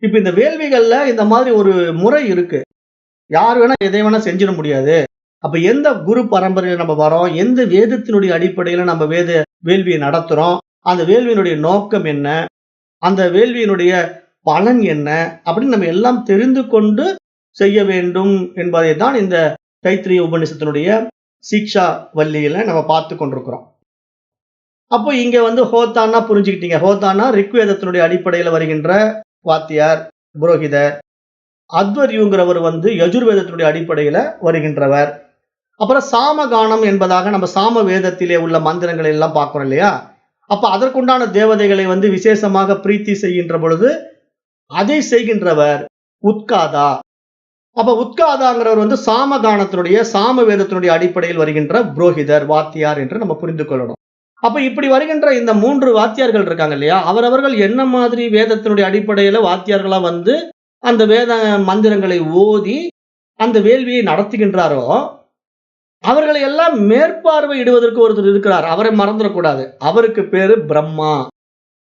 இப்ப இந்த வேள்விகள்ல இந்த மாதிரி ஒரு முறை இருக்கு. யார் வேணா எதை வேணா செஞ்சிட முடியாது. அப்ப எந்த குரு பரம்பரையில நம்ம வரோம், எந்த வேதத்தினுடைய அடிப்படையில நம்ம வேள்வியை நடத்துறோம், அந்த வேள்வியினுடைய நோக்கம் என்ன, அந்த வேள்வியினுடைய பலன் என்ன அப்படின்னு நம்ம எல்லாம் தெரிந்து கொண்டு செய்ய வேண்டும் என்பதை தான் இந்த தைத்திரிய உபநிஷத்தினுடைய சீக்ஷா வள்ளியில நம்ம பார்த்து கொண்டிருக்கிறோம். அப்போ இங்க ஹோத்தான்னா புரிஞ்சுக்கிட்டீங்க. ஹோத்தான்னா ரிக்வேதத்தினுடைய அடிப்படையில வருகின்ற வாத்தியார், புரோகிதர். அத்வர்யுங்கிறவர் யஜுர்வேதத்தினுடைய அடிப்படையில வருகின்றவர். அப்புறம் சாமகானம் என்பதாக நம்ம சாம வேதத்திலே உள்ள மந்திரங்களை எல்லாம் பார்க்கிறோம் இல்லையா? அப்ப அதற்குண்டான தேவதைகளை விசேஷமாக பிரீத்தி செய்கின்ற பொழுது அதை செய்கின்றவர் உத்காதா. அப்ப உத்காதாங்கிறவர் சாமகானத்தினுடைய சாம வேதத்தினுடைய அடிப்படையில் வருகின்ற புரோகிதர், வாத்தியார் என்று நம்ம புரிந்து கொள்ளணும். அப்ப இப்படி வருகின்ற இந்த 3 வாத்தியார்கள் இருக்காங்க இல்லையா? அவரவர்கள் என்ன மாதிரி வேதத்தினுடைய அடிப்படையில வாத்தியார்களா அந்த வேத மந்திரங்களை ஓதி அந்த வேள்வியை நடத்துகின்றாரோ, அவர்களை எல்லாம் மேற்பார்வையிடுவதற்கு ஒருத்தர் இருக்கிறார். அவரை மறந்துடக்கூடாது. அவருக்கு பேரு பிரம்மா.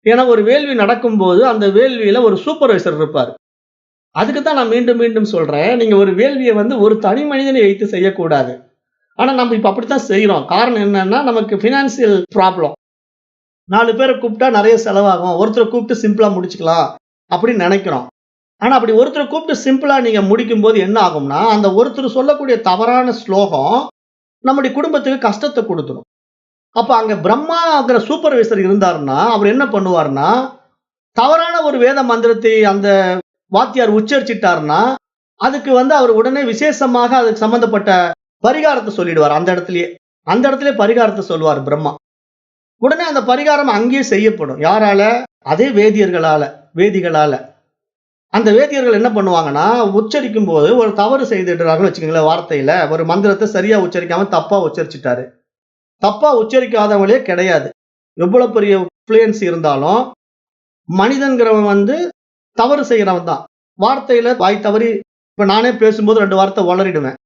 ஏன்னா ஒரு வேள்வி நடக்கும்போது அந்த வேள்வியில ஒரு சூப்பர்வைசர் இருப்பார். அதுக்கு தான் நான் மீண்டும் மீண்டும் சொல்றேன். நீங்க ஒரு வேள்வியை ஒரு தனி மனிதனை வைத்து செய்யக்கூடாது. ஆனா நம்ம இப்ப அப்படித்தான் செய்யறோம். காரணம் என்னன்னா, நமக்கு பினான்சியல் ப்ராப்ளம். 4 பேரை கூப்பிட்டா நிறைய செலவாகும். ஒருத்தரை கூப்பிட்டு சிம்பிளா முடிச்சுக்கலாம் அப்படின்னு நினைக்கிறோம். ஆனா அப்படி ஒருத்தரை கூப்பிட்டு சிம்பிளா நீங்க முடிக்கும்போது என்ன ஆகும்னா, அந்த ஒருத்தர் சொல்லக்கூடிய தவறான ஸ்லோகம் நம்முடைய குடும்பத்துக்கு கஷ்டத்தை கொடுத்துரும். அப்ப அங்க பிரம்மாங்கிற சூப்பர்வைசர் இருந்தாருன்னா, அவர் என்ன பண்ணுவார்னா, தவறான ஒரு வேத மந்திரத்தை அந்த வாத்தியார் உச்சரிச்சிட்டாருன்னா, அதுக்கு அவர் உடனே விசேஷமாக அதுக்கு சம்பந்தப்பட்ட பரிகாரத்தை சொல்லிடுவார் அந்த இடத்திலேயே. அந்த இடத்திலேயே பரிகாரத்தை சொல்லுவார் பிரம்மா. உடனே அந்த பரிகாரம் அங்கேயே செய்யப்படும். யாரால? அதே வேதிகளால. அந்த வேதியர்கள் என்ன பண்ணுவாங்கன்னா, உச்சரிக்கும் போது ஒரு தவறு செய்துடுறாங்கன்னு வச்சுக்கோங்களேன். வார்த்தையில ஒரு மந்திரத்தை சரியா உச்சரிக்காம தப்பா உச்சரிச்சுட்டாரு. தப்பா உச்சரிக்காதவங்களே கிடையாது. எவ்வளவு பெரிய ஃப்ளூயன்சி இருந்தாலும் மனிதன்கிறவன் தவறு செய்யறவன் தான். வார்த்தையில வாய் தவறி இப்ப நானே பேசும்போது 2 வார்த்தை உளறிடுவேன்.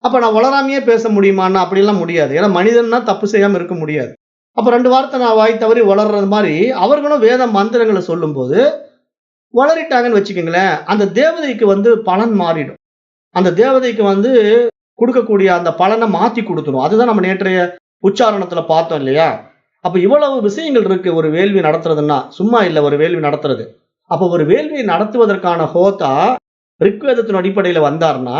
அப்ப நான் உளராமையே பேச முடியுமான்னா அப்படிலாம் முடியாது. ஏன்னா மனிதன்னா தப்பு செய்யாம இருக்க முடியாது. அப்ப 2 வார்த்தை நான் வாய் தவறி உளறது மாதிரி அவர்களும் வேத மந்திரங்களை சொல்லும்போது உளறிட்டாங்கன்னு வச்சுக்கோங்களேன், அந்த தேவதைக்கு பலன் மாறிடும். அந்த தேவதைக்கு கொடுக்கக்கூடிய அந்த பலனை மாத்தி கொடுத்துரும். அதுதான் நம்ம நேற்றைய உச்சாரணத்துல பார்த்தோம் இல்லையா? அப்ப இவ்வளவு விஷயங்கள் இருக்கு ஒரு வேள்வி நடத்துறதுன்னா. சும்மா இல்ல ஒரு வேள்வி நடத்துறது. அப்ப ஒரு வேள்வியை நடத்துவதற்கான ஹோதா ரிக்வேதத்தின் அடிப்படையில வந்தார்னா,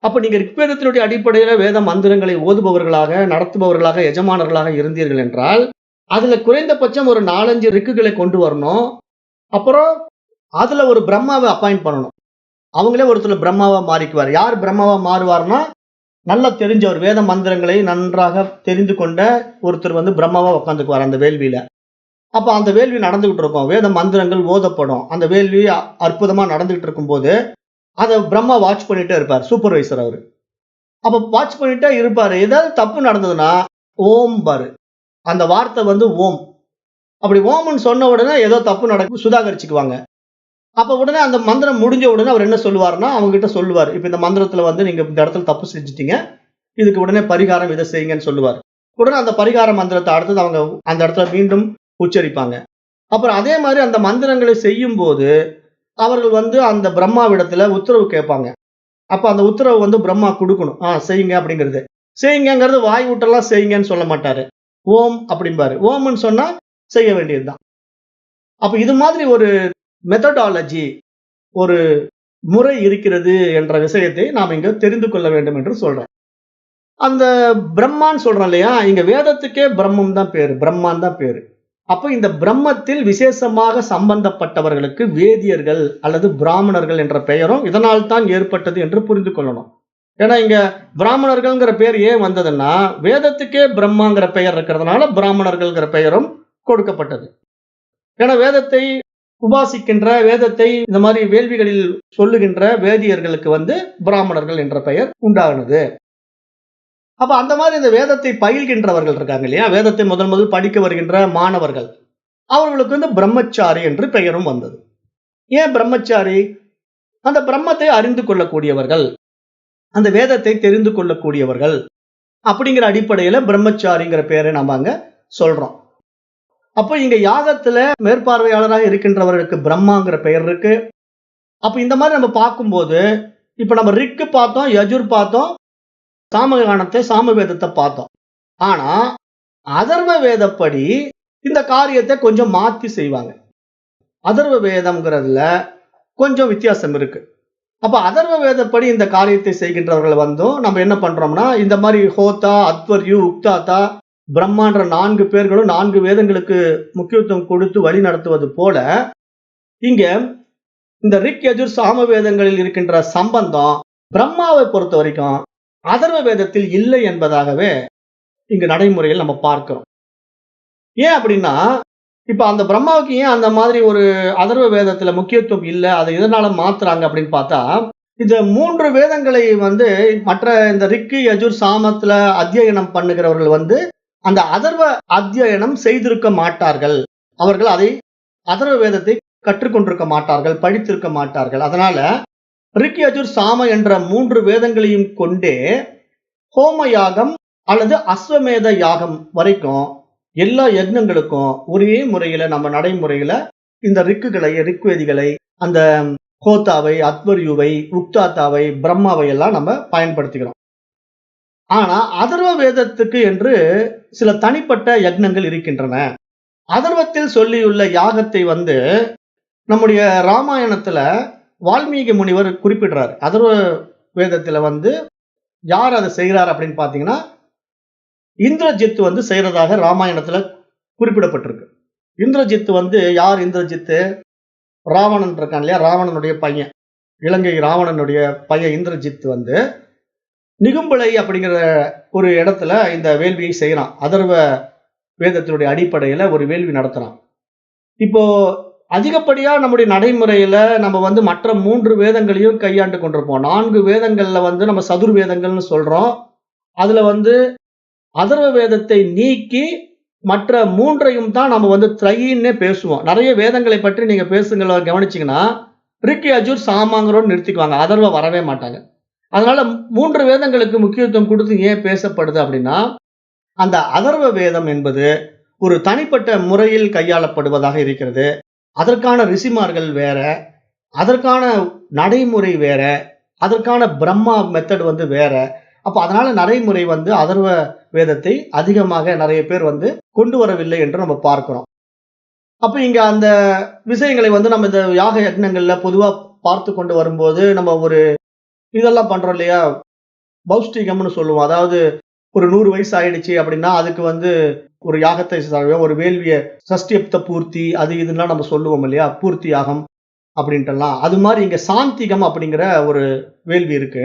அப்ப நீங்க ரிக்வேதத்தினுடைய அடிப்படையில வேத மந்திரங்களை ஓதுபவர்களாக, நடத்துபவர்களாக, எஜமானர்களாக இருந்தீர்கள் என்றால், அதுல குறைந்தபட்சம் ஒரு 4, 5 ரிக்குகளை கொண்டு வரணும். அப்புறம் அதுல ஒரு பிரம்மாவை அப்பாயிண்ட் பண்ணணும். அவங்களே ஒருத்தர் பிரம்மாவா மாறிக்குவார். யார் பிரம்மாவா மாறுவார்னா, நல்லா தெரிஞ்சவர், வேத மந்திரங்களை நன்றாக தெரிந்து கொண்ட ஒருத்தர் வந்து பிரம்மாவா உட்கார்ந்துக்குவார் அந்த வேள்வியில. அப்ப அந்த வேள்வி நடந்துகிட்டு இருக்கும். வேத மந்திரங்கள் ஓதப்படும். அந்த வேள்வி அற்புதமா நடந்துகிட்டு இருக்கும்போது, அத பிரம்மா வாட்ச் பண்ணிட்டே இருப்பார். சூப்பர்வைசர் அவரு. அப்ப வாட்ச் பண்ணிட்டே இருப்பாரு. ஏதாவது தப்பு நடந்ததுன்னா, ஓம்பாரு. அந்த வார்த்தை வந்து ஓம். அப்படி ஓம்ன்னு சொன்ன உடனே ஏதோ தப்பு நடக்கும், சுதாகரிச்சுக்குவாங்க. அப்ப உடனே அந்த மந்திரம் முடிஞ்ச உடனே அவர் என்ன சொல்லுவாருன்னா, அவங்க கிட்ட சொல்லுவாரு. இப்ப இந்த மந்திரத்துல வந்து நீங்க இந்த இடத்துல தப்பு செஞ்சுட்டீங்க. இதுக்கு உடனே பரிகாரம் இத செய்யுங்கன்னு சொல்லுவாரு. உடனே அந்த பரிகார மந்திரத்த அடுத்தது அவங்க அந்த இடத்துல மீண்டும் உச்சரிப்பாங்க. அப்புறம் அதே மாரி அந்த மந்திரங்களை செய்யும்போது, அவர்கள் வந்து அந்த பிரம்மாவிடத்துல உத்தரவு கேட்பாங்க. அப்ப அந்த உத்தரவு வந்து பிரம்மா குடுக்கணும். செய்யுங்க அப்படிங்கிறது. செய்யுங்கங்கிறது வாய் விட்டெல்லாம் செய்யுங்கன்னு சொல்ல மாட்டாரு. ஓம் அப்படிம்பாரு. ஓம்ன்னு சொன்னா செய்ய வேண்டியது தான். அப்ப இது மாதிரி ஒரு மெத்தடாலஜி, ஒரு முறை இருக்கிறது என்ற விஷயத்தை நாம் இங்க தெரிந்து கொள்ள வேண்டும் என்று சொல்றேன். அந்த பிரம்மான்னு சொல்றோம் இல்லையா? இங்க வேதத்துக்கே பிரம்மம் தான் பேரு. பிரம்மான் தான் பேரு. அப்ப இந்த பிரம்மத்தில் விசேஷமாக சம்பந்தப்பட்டவர்களுக்கு வேதியர்கள் அல்லது பிராமணர்கள் என்ற பெயரும் இதனால் தான் ஏற்பட்டது என்று புரிந்து கொள்ளணும். ஏன்னா இங்க பிராமணர்கள்ங்கிற பெயர் ஏன் வந்ததுன்னா, வேதத்துக்கே பிரம்மாங்கிற பெயர் இருக்கிறதுனால பிராமணர்கள்ங்கிற பெயரும் கொடுக்கப்பட்டது. ஏன்னா வேதத்தை உபாசிக்கின்ற, வேதத்தை இந்த மாதிரி வேள்விகளில் சொல்லுகின்ற வேதியர்களுக்கு வந்து பிராமணர்கள் என்ற பெயர் உண்டானது. அப்ப அந்த மாதிரி இந்த வேதத்தை பயில்கின்றவர்கள் இருக்காங்க இல்லையா? வேதத்தை முதல் படிக்க வருகின்ற மாணவர்கள். அவர்களுக்கு வந்து பிரம்மச்சாரி என்று பெயரும் வந்தது. ஏன் பிரம்மச்சாரி? அந்த பிரம்மத்தை அறிந்து கொள்ளக்கூடியவர்கள், அந்த வேதத்தை தெரிந்து கொள்ளக்கூடியவர்கள் அப்படிங்கிற அடிப்படையில பிரம்மச்சாரிங்கிற பெயரை நம்ம அங்க சொல்றோம். அப்ப இங்க யாகத்துல மேற்பார்வையாளராக இருக்கின்றவர்களுக்கு பிரம்மாங்கிற பெயர் இருக்கு. அப்ப இந்த மாதிரி நம்ம பார்க்கும்போது, இப்ப நம்ம ரிக்கு பார்த்தோம், யஜுர் பார்த்தோம், சாமகானத்தை, சாமவேதத்தை பார்த்தோம். ஆனா அதர்வ வேதப்படி இந்த காரியத்தை கொஞ்சம் மாத்தி செய்வாங்க. அதர்வ வேதம்ங்கிறதுல கொஞ்சம் வித்தியாசம் இருக்கு. அப்ப அதர்வ வேதப்படி இந்த காரியத்தை செய்கின்றவர்கள் வந்தும் நம்ம என்ன பண்றோம்னா, இந்த மாதிரி ஹோதா, அத்வர்யு, உக்தாதா, பிரம்மான்ற 4 பேர்களும் 4 வேதங்களுக்கு முக்கியத்துவம் கொடுத்து வழி நடத்துவது போல, இங்க இந்த ரிக், யஜுர், சாம வேதங்களில் இருக்கின்ற சம்பந்தம் பிரம்மாவை பொறுத்த வரைக்கும் அதர்வ வேதத்தில் இல்லை என்பதாகவே இங்கு நடைமுறையில் நம்ம பார்க்கிறோம். ஏன் அப்படின்னா, இப்ப அந்த பிரம்மாவுக்கு ஏன் அந்த மாதிரி ஒரு அதர்வ வேதத்துல முக்கியத்துவம் இல்ல, அதை எதனால மாத்துறாங்க அப்படின்னு பார்த்தா, இந்த 3 வேதங்களை வந்து மற்ற இந்த ரிக்கு, யஜுர், சாமத்துல அத்தியனம் பண்ணுகிறவர்கள் வந்து அந்த அதர்வ அத்தியனம் செய்திருக்க மாட்டார்கள். அவர்கள் அதை அதர்வ வேதத்தை கற்றுக்கொண்டிருக்க மாட்டார்கள், படித்திருக்க மாட்டார்கள். அதனால ரிக், யஜுர், சாம என்ற 3 வேதங்களையும் கொண்டே ஹோம யாகம் அல்லது அஸ்வமேத யாகம் வரைக்கும் எல்லா யக்னங்களுக்கும் ஒரே முறையில நம்ம நடைமுறையில இந்த ரிக்குகளை, ரிக்வேதிகளை, அந்த ஹோத்தாவை, அத்வர்யுவை, உக்தாத்தாவை, பிரம்மாவை எல்லாம் நம்ம பயன்படுத்திக்கிறோம். ஆனா அதர்வ வேதத்துக்கு என்று சில தனிப்பட்ட யக்னங்கள் இருக்கின்றன. அதர்வத்தில் சொல்லியுள்ள யாகத்தை வந்து நம்முடைய ராமாயணத்துல வால்மீகி முனிவர் குறிப்பிடுறார். அதர்வ வேதத்துல வந்து யார் அதை செய்கிறார் அப்படின்னு பாத்தீங்கன்னா, இந்திரஜித் வந்து செய்யறதாக ராமாயணத்துல குறிப்பிடப்பட்டிருக்கு. இந்திரஜித் வந்து யார்? இந்திரஜித்து ராவணன் இருக்கான் இல்லையா? ராவணனுடைய பையன், இலங்கை ராவணனுடைய பையன் இந்திரஜித் வந்து நிகும்பலை அப்படிங்கிற ஒரு இடத்துல இந்த வேள்வியை செய்யறான். அதர்வ வேதத்தினுடைய அடிப்படையில ஒரு வேள்வி நடத்துறான். இப்போ அதிகப்படியா நம்முடைய நடைமுறையில நம்ம வந்து மற்ற 3 வேதங்களையும் கையாண்டு கொண்டிருப்போம். 4 வேதங்கள்ல வந்து நம்ம சதுர் வேதங்கள்னு சொல்றோம். அதுல வந்து அதர்வ வேதத்தை நீக்கி மற்ற 3ஐயும் தான் நம்ம வந்து த்ரைன்னே பேசுவோம். நிறைய வேதங்களை பற்றி நீங்க பேசுங்கள கவனிச்சீங்கன்னா, ரிக், யஜுர், சாமாங்கிறோன்னு நிறுத்திக்குவாங்க. அதர்வ வரவே மாட்டாங்க. அதனால 3 வேதங்களுக்கு முக்கியத்துவம் கொடுத்து ஏன் பேசப்படுது அப்படின்னா, அந்த அதர்வ வேதம் என்பது ஒரு தனிப்பட்ட முறையில் கையாளப்படுவதாக இருக்கிறது. அதற்கான ரிஷிமார்கள் வேற, அதற்கான நடைமுறை வேற, அதற்கான பிரம்மா மெத்தட் வந்து வேற. அப்ப அதனால நடைமுறை வந்து அதர்வ வேதத்தை அதிகமாக நிறைய பேர் வந்து கொண்டு வரவில்லை என்று நம்ம பார்க்கிறோம். அப்ப இங்க அந்த விஷயங்களை வந்து நம்ம இந்த யாக யக்னங்கள்ல பொதுவா பார்த்து கொண்டு வரும்போது, நம்ம ஒரு இதெல்லாம் பண்றோம் இல்லையா? பௌஷ்டிகம்னு சொல்லுவோம். அதாவது ஒரு 100 வயசு ஆயிடுச்சு அப்படின்னா, அதுக்கு வந்து ஒரு யாகத்தை ஒரு வேள்விய சஷ்டியப்த பூர்த்தி அது இதுலாம் நம்ம சொல்லுவோம் இல்லையா? பூர்த்தி யாகம். அப்படின்ட்டுலாம். அது மாதிரி இங்க சாந்திகம் அப்படிங்கிற ஒரு வேள்வி இருக்கு.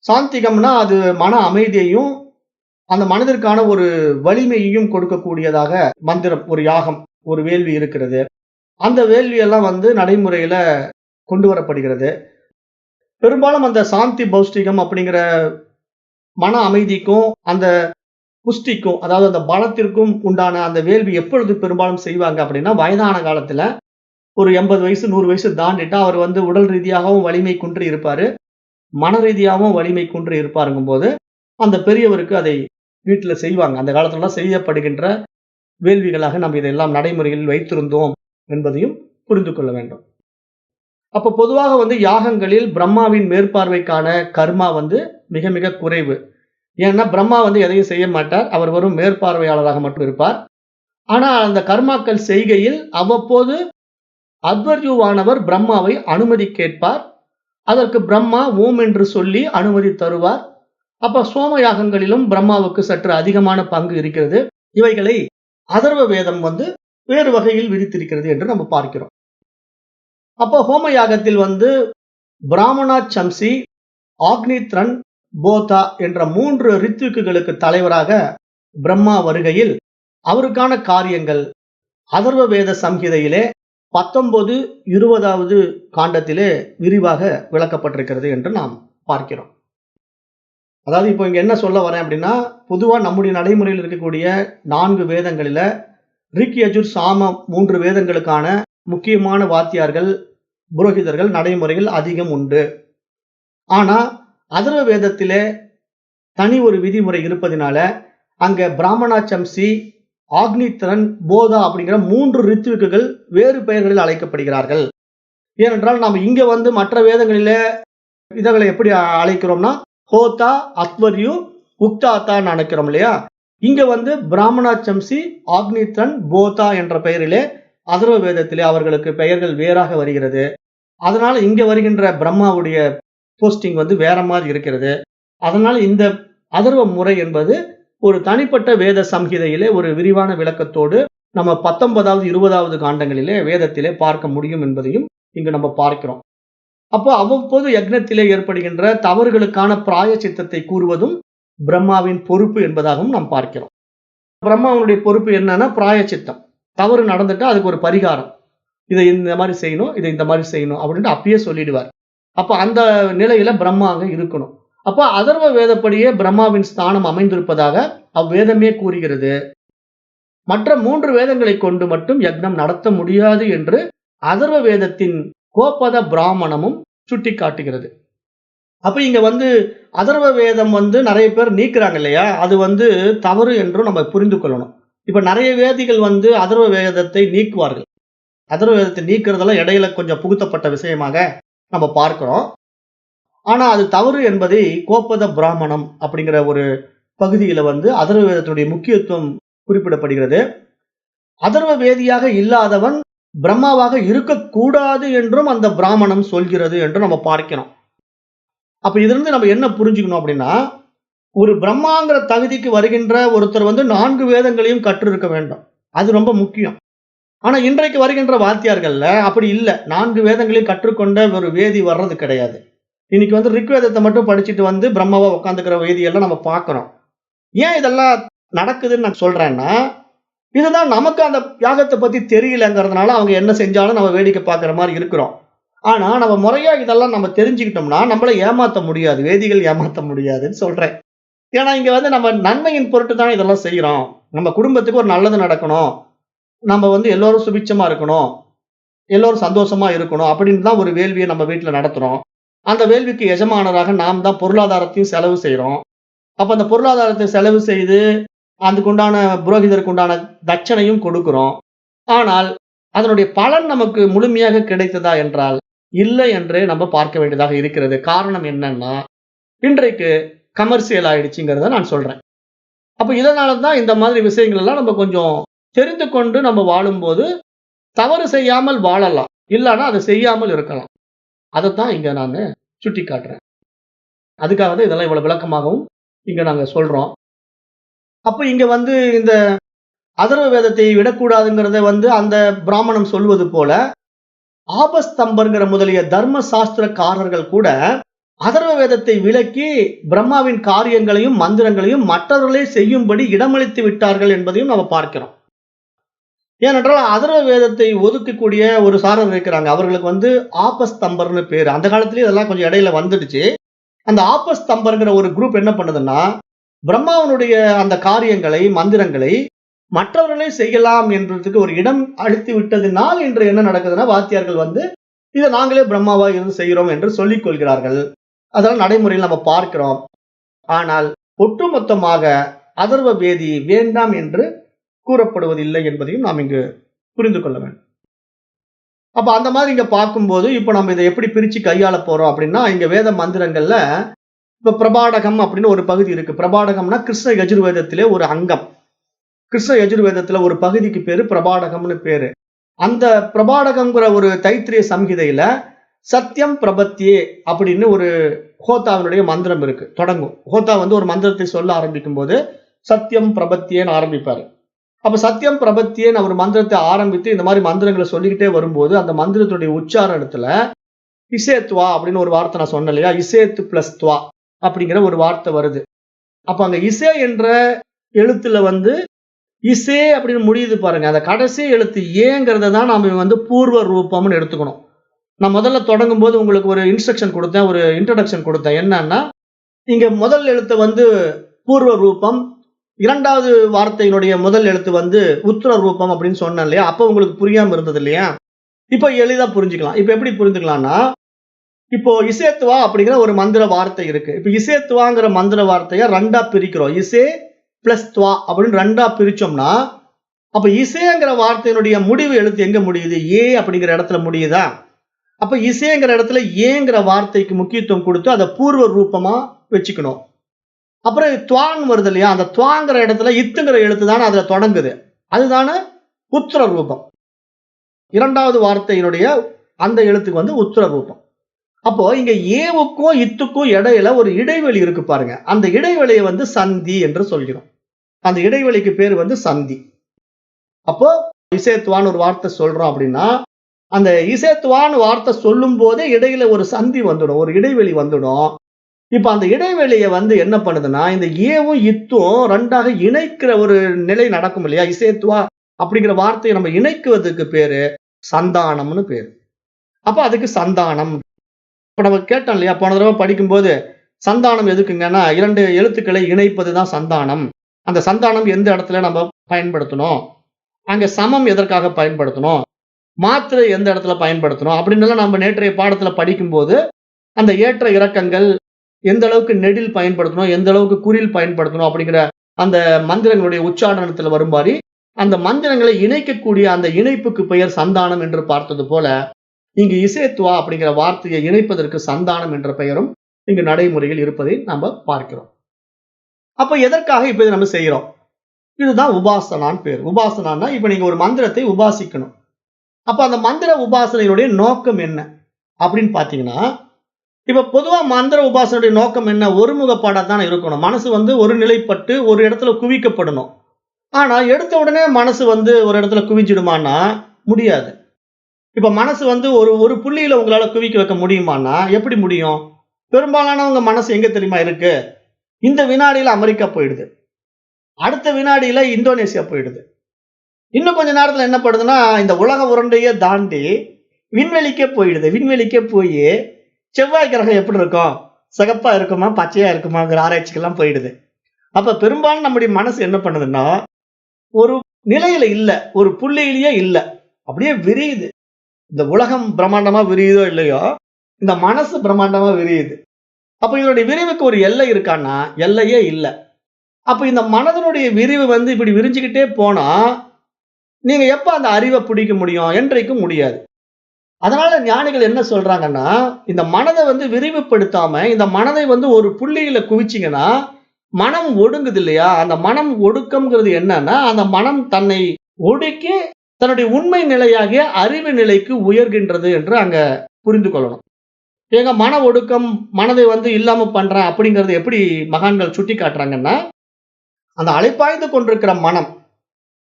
சாந்திகம்னா அது மன அமைதியையும், அந்த மனதிற்கான ஒரு வலிமையையும் கொடுக்கக்கூடியதாக மந்திரம், ஒரு யாகம், ஒரு வேள்வி இருக்கிறது. அந்த வேள்வியெல்லாம் நடைமுறையில கொண்டு வரப்படுகிறது. பெரும்பாலும் அந்த சாந்தி பௌஷ்டிகம் அப்படிங்கிற மன அமைதிக்கும், அந்த புஷ்டிக்கும், அதாவது அந்த பலத்திற்கும் உண்டான அந்த வேள்வி எப்பொழுது பெரும்பாலும் செய்வாங்க அப்படின்னா, வயதான காலத்துல ஒரு 80 வயசு, 100 வயசு தாண்டிட்டா அவர் உடல் ரீதியாகவும் வலிமை குன்றி இருப்பாரு. மன ரீதியாகவும் வலிமை குன்றி இருப்பாருங்கும்போது, அந்த பெரியவருக்கு அதை வீட்ல செய்வாங்க. அந்த காலத்துலலாம் செய்யப்படுகின்ற வேள்விகளாக நாம் இதெல்லாம் நடைமுறையில் வைத்திருந்தோம் என்பதையும் புரிந்து கொள்ள வேண்டும். அப்ப பொதுவாக யாகங்களில் பிரம்மாவின் மேற்பார்வைக்கான கர்மா மிக மிக குறைவு. ஏன்னா பிரம்மா எதையும் செய்ய மாட்டார். அவர் வெறும் மேற்பார்வையாளராக மட்டும் இருப்பார். ஆனா அந்த கர்மாக்கள் செய்கையில் அவ்வப்போது அத்வர்யுவானவர் பிரம்மாவை அனுமதி கேட்பார். அதற்கு பிரம்மா ஓம் என்று சொல்லி அனுமதி தருவார். அப்ப சோம யாகங்களிலும் பிரம்மாவுக்கு சற்று அதிகமான பங்கு இருக்கிறது. இவைகளை அதர்வ வேதம் வேறு வகையில் விதித்திருக்கிறது என்று நம்ம பார்க்கிறோம். அப்போ ஹோம யாகத்தில் பிராமணா சம்சி, ஆக்னித்ரன், போதா என்ற 3 ரித்விக்குகளுக்கு தலைவராக பிரம்மா வருகையில் அவருக்கான காரியங்கள் அதர்வ வேத சம்ஹிதையிலே 19, 20வது காண்டத்திலே விரிவாக விளக்கப்பட்டிருக்கிறது என்று நாம் பார்க்கிறோம். அதாவது இப்போ இங்க என்ன சொல்ல வரேன் அப்படின்னா, பொதுவா நம்முடைய நடைமுறையில் இருக்கக்கூடிய 4 வேதங்களில ரிக், யஜுர், சாம 3 வேதங்களுக்கான முக்கியமான வாத்தியார்கள், புரோகிதர்கள் நடைமுறையில் அதிகம் உண்டு. ஆனா அதர்வ வேதத்திலே தனி ஒரு விதிமுறை இருப்பதினால அங்க பிராமணா சம்சி, ஆக்னித்ரன், போதா அப்படிங்கிற 3 ரித்விக்குகள் வேறு பெயர்களில் அழைக்கப்படுகிறார்கள். ஏனென்றால் நாம் இங்க மற்ற வேதங்களிலே இதங்களை எப்படி அழைக்கிறோம்னா, ஹோதா, அத்வர்யு, உக்தாத்தான்னு அழைக்கிறோம் இல்லையா? இங்க பிராமணா சம்சி, ஆக்னித்ரன், போதா என்ற பெயரிலே அதர்வ வேதத்திலே அவர்களுக்கு பெயர்கள் வேறாக வருகிறது. அதனால இங்க வருகின்ற பிரம்மாவுடைய போஸ்டிங் வேற மாதிரி இருக்கிறது. அதனால இந்த அதர்வ முறை என்பது ஒரு தனிப்பட்ட வேத சம்ஹிதையிலே ஒரு விரிவான விளக்கத்தோடு நம்ம 19வது 20வது காண்டங்களிலே வேதத்திலே பார்க்க முடியும் என்பதையும் இங்கு நம்ம பார்க்கிறோம். அப்போ அவ்வப்போது யக்னத்திலே ஏற்படுகின்ற தவறுகளுக்கான பிராயச்சித்தத்தை கூறுவதும் பிரம்மாவின் பொறுப்பு என்பதாகவும் நாம் பார்க்கிறோம். பிரம்மாவுடைய பொறுப்பு என்னன்னா பிராயச்சித்தம். தவறு நடந்துட்டா அதுக்கு ஒரு பரிகாரம். இதை இந்த மாதிரி செய்யணும், இதை இந்த மாதிரி செய்யணும் அப்படின்ட்டு அப்பயே சொல்லிடுவார். அப்ப அந்த நிலையில பிரம்மா அங்க இருக்கணும். அப்ப அதர்வ வேதப்படியே பிரம்மாவின் ஸ்தானம் அமைந்திருப்பதாக அவ்வேதமே கூறுகிறது. மற்ற 3 வேதங்களை கொண்டு மட்டும் யக்னம் நடத்த முடியாது என்று அதர்வ வேதத்தின் கோபத பிராமணமும் சுட்டி காட்டுகிறது. அப்ப இங்க அதர்வ வேதம் நிறைய பேர் நீக்குறாங்க இல்லையா? அது தவறு என்றும் நம்ம புரிந்து கொள்ளணும். இப்ப நிறைய வேதிகள் அதர்வ வேதத்தை நீக்குவார்கள். அதர்வ வேதத்தை நீக்கிறதெல்லாம் இடையில கொஞ்சம் புகுத்தப்பட்ட விஷயமாக நம்ம பார்க்கிறோம். ஆனா அது தவறு என்பதை கோபத பிராமணம் அப்படிங்கிற ஒரு பகுதியில அதர்வ வேதத்தினுடைய முக்கியத்துவம் குறிப்பிடப்படுகிறது. அதர்வ வேதியாக இல்லாதவன் பிரம்மாவாக இருக்கக்கூடாது என்றும் அந்த பிராமணம் சொல்கிறது என்று நம்ம பார்க்கிறோம். அப்ப இதிலிருந்து நம்ம என்ன புரிஞ்சுக்கணும் அப்படின்னா, ஒரு பிரம்மாங்கிற தகுதிக்கு வருகின்ற ஒருத்தர் 4 வேதங்களையும் கற்றிருக்க வேண்டும். அது ரொம்ப முக்கியம். ஆனா இன்றைக்கு வருகின்ற வாத்தியார்கள்ல அப்படி இல்ல. 4 வேதங்களையும் கற்றுக்கொண்ட ஒரு வேதி வர்றது கிடையாது. இன்னைக்கு ரிக்வேதத்தை மட்டும் படிச்சுட்டு பிரம்மாவா உட்காந்துக்கிற வேதியெல்லாம் நம்ம பார்க்கிறோம். ஏன் இதெல்லாம் நடக்குதுன்னு நான் சொல்றேன்னா, இதுதான் நமக்கு அந்த யாகத்தை பத்தி தெரியலங்கிறதுனால அவங்க என்ன செஞ்சாலும் நம்ம வேடிக்கை பார்க்கிற மாதிரி இருக்கிறோம். ஆனா நம்ம முறையா இதெல்லாம் நம்ம தெரிஞ்சுக்கிட்டோம்னா நம்மள ஏமாத்த முடியாது, வேதிகள் ஏமாத்த முடியாதுன்னு சொல்றேன். ஏன்னா இங்க நம்ம நன்மையின் பொருட்டு தான் இதெல்லாம் செய்யறோம். நம்ம குடும்பத்துக்கு ஒரு நல்லது நடக்கணும், நம்ம எல்லோரும் சுபிட்சமா இருக்கணும், எல்லோரும் சந்தோஷமா இருக்கணும் அப்படின்னு தான் ஒரு வேள்வியை நம்ம வீட்டுல நடத்துறோம். அந்த வேள்விக்கு எஜமானராக நாம் தான் பொருளாதாரத்தையும் செலவு செய்யறோம். அப்ப அந்த பொருளாதாரத்தை செலவு செய்து அதுக்குண்டான புரோகிதருக்கு உண்டான தட்சணையும் கொடுக்கிறோம். ஆனால் அதனுடைய பலன் நமக்கு முழுமையாக கிடைத்ததா என்றால் இல்லை என்றே நம்ம பார்க்க வேண்டியதாக இருக்கிறது. காரணம் என்னன்னா, இன்றைக்கு கமர்சியல் ஆயிடுச்சுங்கிறத நான் சொல்றேன். அப்ப இதனால தான் இந்த மாதிரி விஷயங்கள் எல்லாம் நம்ம கொஞ்சம் தெரிந்து கொண்டு நம்ம வாழும்போது தவறு செய்யாமல் வாழலாம். இல்லைன்னா அதை செய்யாமல் இருக்கலாம். அதைத்தான் இங்க நான் சுட்டி காட்டுறேன். அதுக்காக தான் இதெல்லாம் இவ்வளவு விளக்கமாகவும் இங்க நாங்க சொல்றோம். அப்ப இங்க இந்த அதர்வ வேதத்தை விடக்கூடாதுங்கிறத அந்த பிராமணம் சொல்வது போல, ஆபஸ்தம்பர்ங்கிற முதலிய தர்ம சாஸ்திரக்காரர்கள் கூட அதர்வ வேதத்தை விலக்கி பிரம்மாவின் காரியங்களையும் மந்திரங்களையும் மற்றவர்களே செய்யும்படி இடமளித்து விட்டார்கள் என்பதையும் நம்ம பார்க்கிறோம். ஏனென்றால் அதர்வ வேதத்தை ஒதுக்கக்கூடிய ஒரு சாரர் இருக்கிறாங்க. அவர்களுக்கு ஆபஸ்தம்பர்னு பேரு. அந்த காலத்திலேயே இதெல்லாம் கொஞ்சம் இடையில வந்துடுச்சு. அந்த ஆபஸ்தம்பர்ங்கிற ஒரு குரூப் என்ன பண்ணுதுன்னா, பிரம்மாவனுடைய அந்த காரியங்களை, மந்திரங்களை மற்றவர்களே செய்யலாம் என்றதுக்கு ஒரு இடம் அளித்து விட்டதினால் இன்று என்ன நடக்குதுன்னா, வாத்தியார்கள் இதை நாங்களே பிரம்மாவா இருந்து செய்கிறோம் என்று சொல்லிக் கொள்கிறார்கள். அதெல்லாம் நடைமுறையில் நம்ம பார்க்கிறோம். ஆனால் ஒட்டுமொத்தமாக அதர்வ வேதி வேண்டாம் என்று கூறப்படுவதில்லை என்பதையும் நாம் இங்கு புரிந்து கொள்ள வேண்டும். அப்ப அந்த மாதிரி இங்க பார்க்கும்போது இப்ப நம்ம இதை எப்படி பிரிச்சு கையாள போறோம் அப்படின்னா, இங்க வேத மந்திரங்கள்ல இப்ப பிரபாடகம் அப்படின்னு ஒரு பகுதி இருக்கு. பிரபாடகம்னா கிருஷ்ண யஜுர்வேதத்திலே ஒரு அங்கம். கிருஷ்ண யஜுர்வேதத்துல ஒரு பகுதிக்கு பேரு பிரபாடகம்னு பேரு. அந்த பிரபாடகம்ங்கிற ஒரு தைத்திரிய சம்ஹிதையில சத்தியம் பிரபத்தியே அப்படின்னு ஒரு ஹோத்தாவினுடைய மந்திரம் இருக்கு. தொடங்கும். ஹோத்தா ஒரு மந்திரத்தை சொல்ல ஆரம்பிக்கும் போது சத்தியம் பிரபத்தியேன்னு ஆரம்பிப்பாரு. அப்ப சத்தியம் பிரபத்தியேன்னு அவர் மந்திரத்தை ஆரம்பித்து இந்த மாதிரி மந்திரங்களை சொல்லிக்கிட்டே வரும்போது அந்த மந்திரத்துடைய உச்சாரணத்துல இசேத்வா அப்படின்னு ஒரு வார்த்தை நான் சொன்னேன் இல்லையா, இசேத்து பிளஸ் துவா அப்படிங்கிற ஒரு வார்த்தை வருது. அப்ப அங்க இசே என்ற எழுத்துல இசே அப்படின்னு முடியுது பாருங்க. அந்த கடைசி எழுத்து ஏங்கிறத தான் நாம பூர்வ ரூபம்னு எடுத்துக்கணும். நான் முதல்ல தொடங்கும் போது உங்களுக்கு ஒரு இன்ஸ்ட்ரக்ஷன் கொடுத்தேன், ஒரு இன்ட்ரோடக்ஷன் கொடுத்தேன். என்னன்னா, இங்க முதல் எழுத்து பூர்வ ரூபம், இரண்டாவது வார்த்தையினுடைய முதல் எழுத்து உத்தர ரூபம் அப்படின்னு சொன்னேன் இல்லையா. அப்ப உங்களுக்கு புரியாம இருந்தது இல்லையா. இப்ப எளிதா புரிஞ்சுக்கலாம். இப்ப எப்படி புரிஞ்சுக்கலாம்னா, இப்போ இசேத்துவா அப்படிங்கிற ஒரு மந்திர வார்த்தை இருக்கு. இப்ப இசேத்துவாங்கிற மந்திர வார்த்தைய ரெண்டா பிரிக்கிறோம். இசே பிளஸ் துவா அப்படின்னு ரெண்டா பிரிச்சோம்னா, அப்ப இசேங்கிற வார்த்தையினுடைய முடிவு எழுத்து எங்க முடியுது? ஏ அப்படிங்கிற இடத்துல முடியுதா? அப்ப இசேங்கிற இடத்துல ஏங்கிற வார்த்தைக்கு முக்கியத்துவம் கொடுத்து அதை பூர்வ ரூபமா வச்சுக்கணும். அப்புறம் துவான் வருது இல்லையா, அந்த துவாங்கிற இடத்துல இத்துங்கிற எழுத்து தானே அதுல தொடங்குது. அதுதானே உத்தர ரூபம். இரண்டாவது வார்த்தையினுடைய அந்த எழுத்துக்கு உத்தர ரூபம். அப்போ இங்க ஏவுக்கும் இத்துக்கும் இடையில ஒரு இடைவெளி இருக்கு பாருங்க. அந்த இடைவெளியை சந்தி என்று சொல்கிறோம். அந்த இடைவெளிக்கு பேரு சந்தி. அப்போ இசேத்துவான்னு ஒரு வார்த்தை சொல்றோம் அப்படின்னா, அந்த இசேத்துவான்னு வார்த்தை சொல்லும் போதே இடையில ஒரு சந்தி வந்துடும், ஒரு இடைவெளி வந்துடும். இப்ப அந்த இடைவெளியை என்ன பண்ணுதுன்னா, இந்த ஏவும் இத்தும் ரெண்டாக இணைக்கிற ஒரு நிலை நடக்கும் இல்லையா. இசேத்துவா அப்படிங்கிற வார்த்தையை நம்ம இணைக்குவதற்கு பேரு சந்தானம்னு பேரு. அப்ப அதுக்கு சந்தானம். இப்ப நம்ம கேட்டோம் இல்லையா, போன தடவை படிக்கும்போது சந்தானம் எதுக்குங்கன்னா, இரண்டு எழுத்துக்களை இணைப்பதுதான் சந்தானம். அந்த சந்தானம் எந்த இடத்துல நம்ம பயன்படுத்தணும், அங்க சமம் எதற்காக பயன்படுத்தணும், மாத்திரை எந்த இடத்துல பயன்படுத்தணும் அப்படின்னு நம்ம நேற்றைய பாடத்துல படிக்கும்போது அந்த ஏற்ற இறக்கங்கள் எந்த அளவுக்கு நெடில் பயன்படுத்தணும், எந்த அளவுக்கு குறில் பயன்படுத்தணும் அப்படிங்கிற அந்த மந்திரங்களுடைய உச்சாரணத்துல வரும்பாரி அந்த மந்திரங்களை இணைக்கக்கூடிய அந்த இணைப்புக்கு பெயர் சந்தானம் என்று பார்த்தது போல, இங்கு இசேத்துவா அப்படிங்கிற வார்த்தையை இணைப்பதற்கு சந்தானம் என்ற பெயரும் இங்கு நடைமுறையில் இருப்பதை நம்ம பார்க்கிறோம். அப்ப எதற்காக இப்ப இதை நம்ம செய்யறோம்? இதுதான் உபாசனான்னு பேர். உபாசனான்னா இப்ப நீங்க ஒரு மந்திரத்தை உபாசிக்கணும். அப்ப அந்த மந்திர உபாசனையுடைய நோக்கம் என்ன அப்படின்னு பாத்தீங்கன்னா, இப்ப பொதுவா மந்திர உபாசனையுடைய நோக்கம் என்ன? ஒருமுகப்பாடாதான் இருக்கணும். மனசு ஒரு நிலைப்பட்டு ஒரு இடத்துல குவிக்கப்படணும். ஆனா எடுத்த உடனே மனசு ஒரு இடத்துல குவிஞ்சிடுமான்னா முடியாது. இப்ப மனசு ஒரு புள்ளியில உங்களால குவிக்க வைக்க முடியுமான்னா எப்படி முடியும்? பெரும்பாலானவங்க மனசு எங்க தெரியுமா இருக்கு? இந்த வினாடியில அமெரிக்கா போயிடுது, அடுத்த வினாடியில இந்தோனேசியா போயிடுது. இன்னும் கொஞ்ச நேரத்துல என்ன படுதுன்னா, இந்த உலக உருண்டையே தாண்டி விண்வெளிக்கே போயிடுது. விண்வெளிக்கே போய் செவ்வாய் கிரகம் எப்படி இருக்கும், சிகப்பா இருக்குமா பச்சையா இருக்குமாங்கிற ஆராய்ச்சிக்கெல்லாம் போயிடுது. அப்ப பெரும்பாலும் நம்முடைய மனசு என்ன பண்ணுதுன்னா, ஒரு நிலையில இல்ல, ஒரு புள்ளியிலேயே இல்ல, அப்படியே விரியுது. இந்த உலகம் பிரம்மாண்டமா விரியுதோ இல்லையோ, இந்த மனசு பிரம்மாண்டமா விரியுது. அப்ப இதனுடைய விரிவுக்கு ஒரு எல்லை இருக்கான்னா எல்லையே இல்ல. அப்ப இந்த மனதனுடைய விரிவு இப்படி விரிஞ்சுக்கிட்டே போனா நீங்க எப்ப அந்த அறிவை பிடிக்க முடியும்? என்றைக்கும் முடியாது. அதனால ஞானிகள் என்ன சொல்றாங்கன்னா, இந்த மனதை விரிவுபடுத்தாம இந்த மனதை ஒரு புள்ளியில குவிச்சிங்கன்னா மனம் ஒடுங்குது இல்லையா. அந்த மனம் ஒடுக்கம்ங்கிறது என்னன்னா, அந்த மனம் தன்னை ஒடுக்கி தன்னுடைய உண்மை நிலையாகிய அறிவு நிலைக்கு உயர்கின்றது என்று அங்க புரிந்து கொள்ளணும். ஏங்க மன ஒடுக்கம் மனதை இல்லாம பண்றேன் அப்படிங்கறது எப்படி மகான்கள் சுட்டி காட்டுறாங்கன்னா, அந்த அலைப்பாய்ந்து கொண்டிருக்கிற மனம்,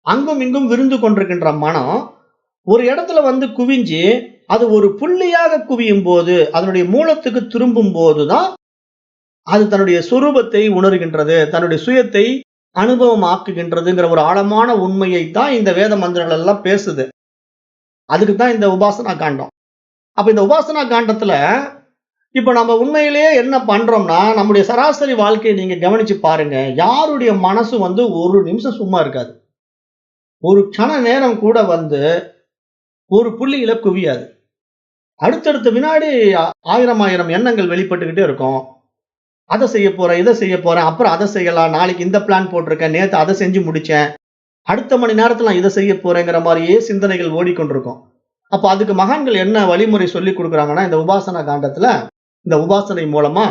அங்கும் இங்கும் விருந்து கொண்டிருக்கின்ற மனம் ஒரு இடத்துல குவிஞ்சு அது ஒரு புள்ளியாக குவியும் போது, அதனுடைய மூலத்துக்கு திரும்பும் போதுதான் அது தன்னுடைய சொரூபத்தை உணர்கின்றது, தன்னுடைய சுயத்தை அனுபவம் ஆக்குகின்றதுங்கிற ஒரு ஆழமான உண்மையை தான் இந்த வேத மந்திரங்கள் எல்லாம் பேசுது. அதுக்கு தான் இந்த உபாசனா காண்டம். அப்ப இந்த உபாசனா காண்டத்துல இப்ப நம்ம உண்மையிலேயே என்ன பண்றோம்னா, நம்முடைய சராசரி வாழ்க்கையை நீங்க கவனிச்சு பாருங்க. யாருடைய மனசு ஒரு நிமிஷம் சும்மா இருக்காது. ஒரு கண நேரம் கூட ஒரு புள்ளியில குவியாது. அடுத்தடுத்த வினாடி ஆயிரம் ஆயிரம் எண்ணங்கள் வெளிப்பட்டுக்கிட்டே இருக்கும். அத செய்ய போறேன், இத செய்ய போறேன், அப்புறம் அத செய்யலாம். நாளைக்கு இந்த பிளான் போட்டிருக்கேன். நேத்து அத செஞ்சு முடிச்சேன். அடுத்த மணி நேரத்துல நான் இத செய்ய போறேங்கிற மாரியே சிந்தனைகள் ஓடிக்கொண்டிருக்கும். அப்ப அதுக்கு மகான்கள் என்ன வழிமுறை சொல்லிக் குடுக்குறாங்கன்னா, இந்த உபாசனா காண்டத்துல, இந்த உபாசனை மூலமா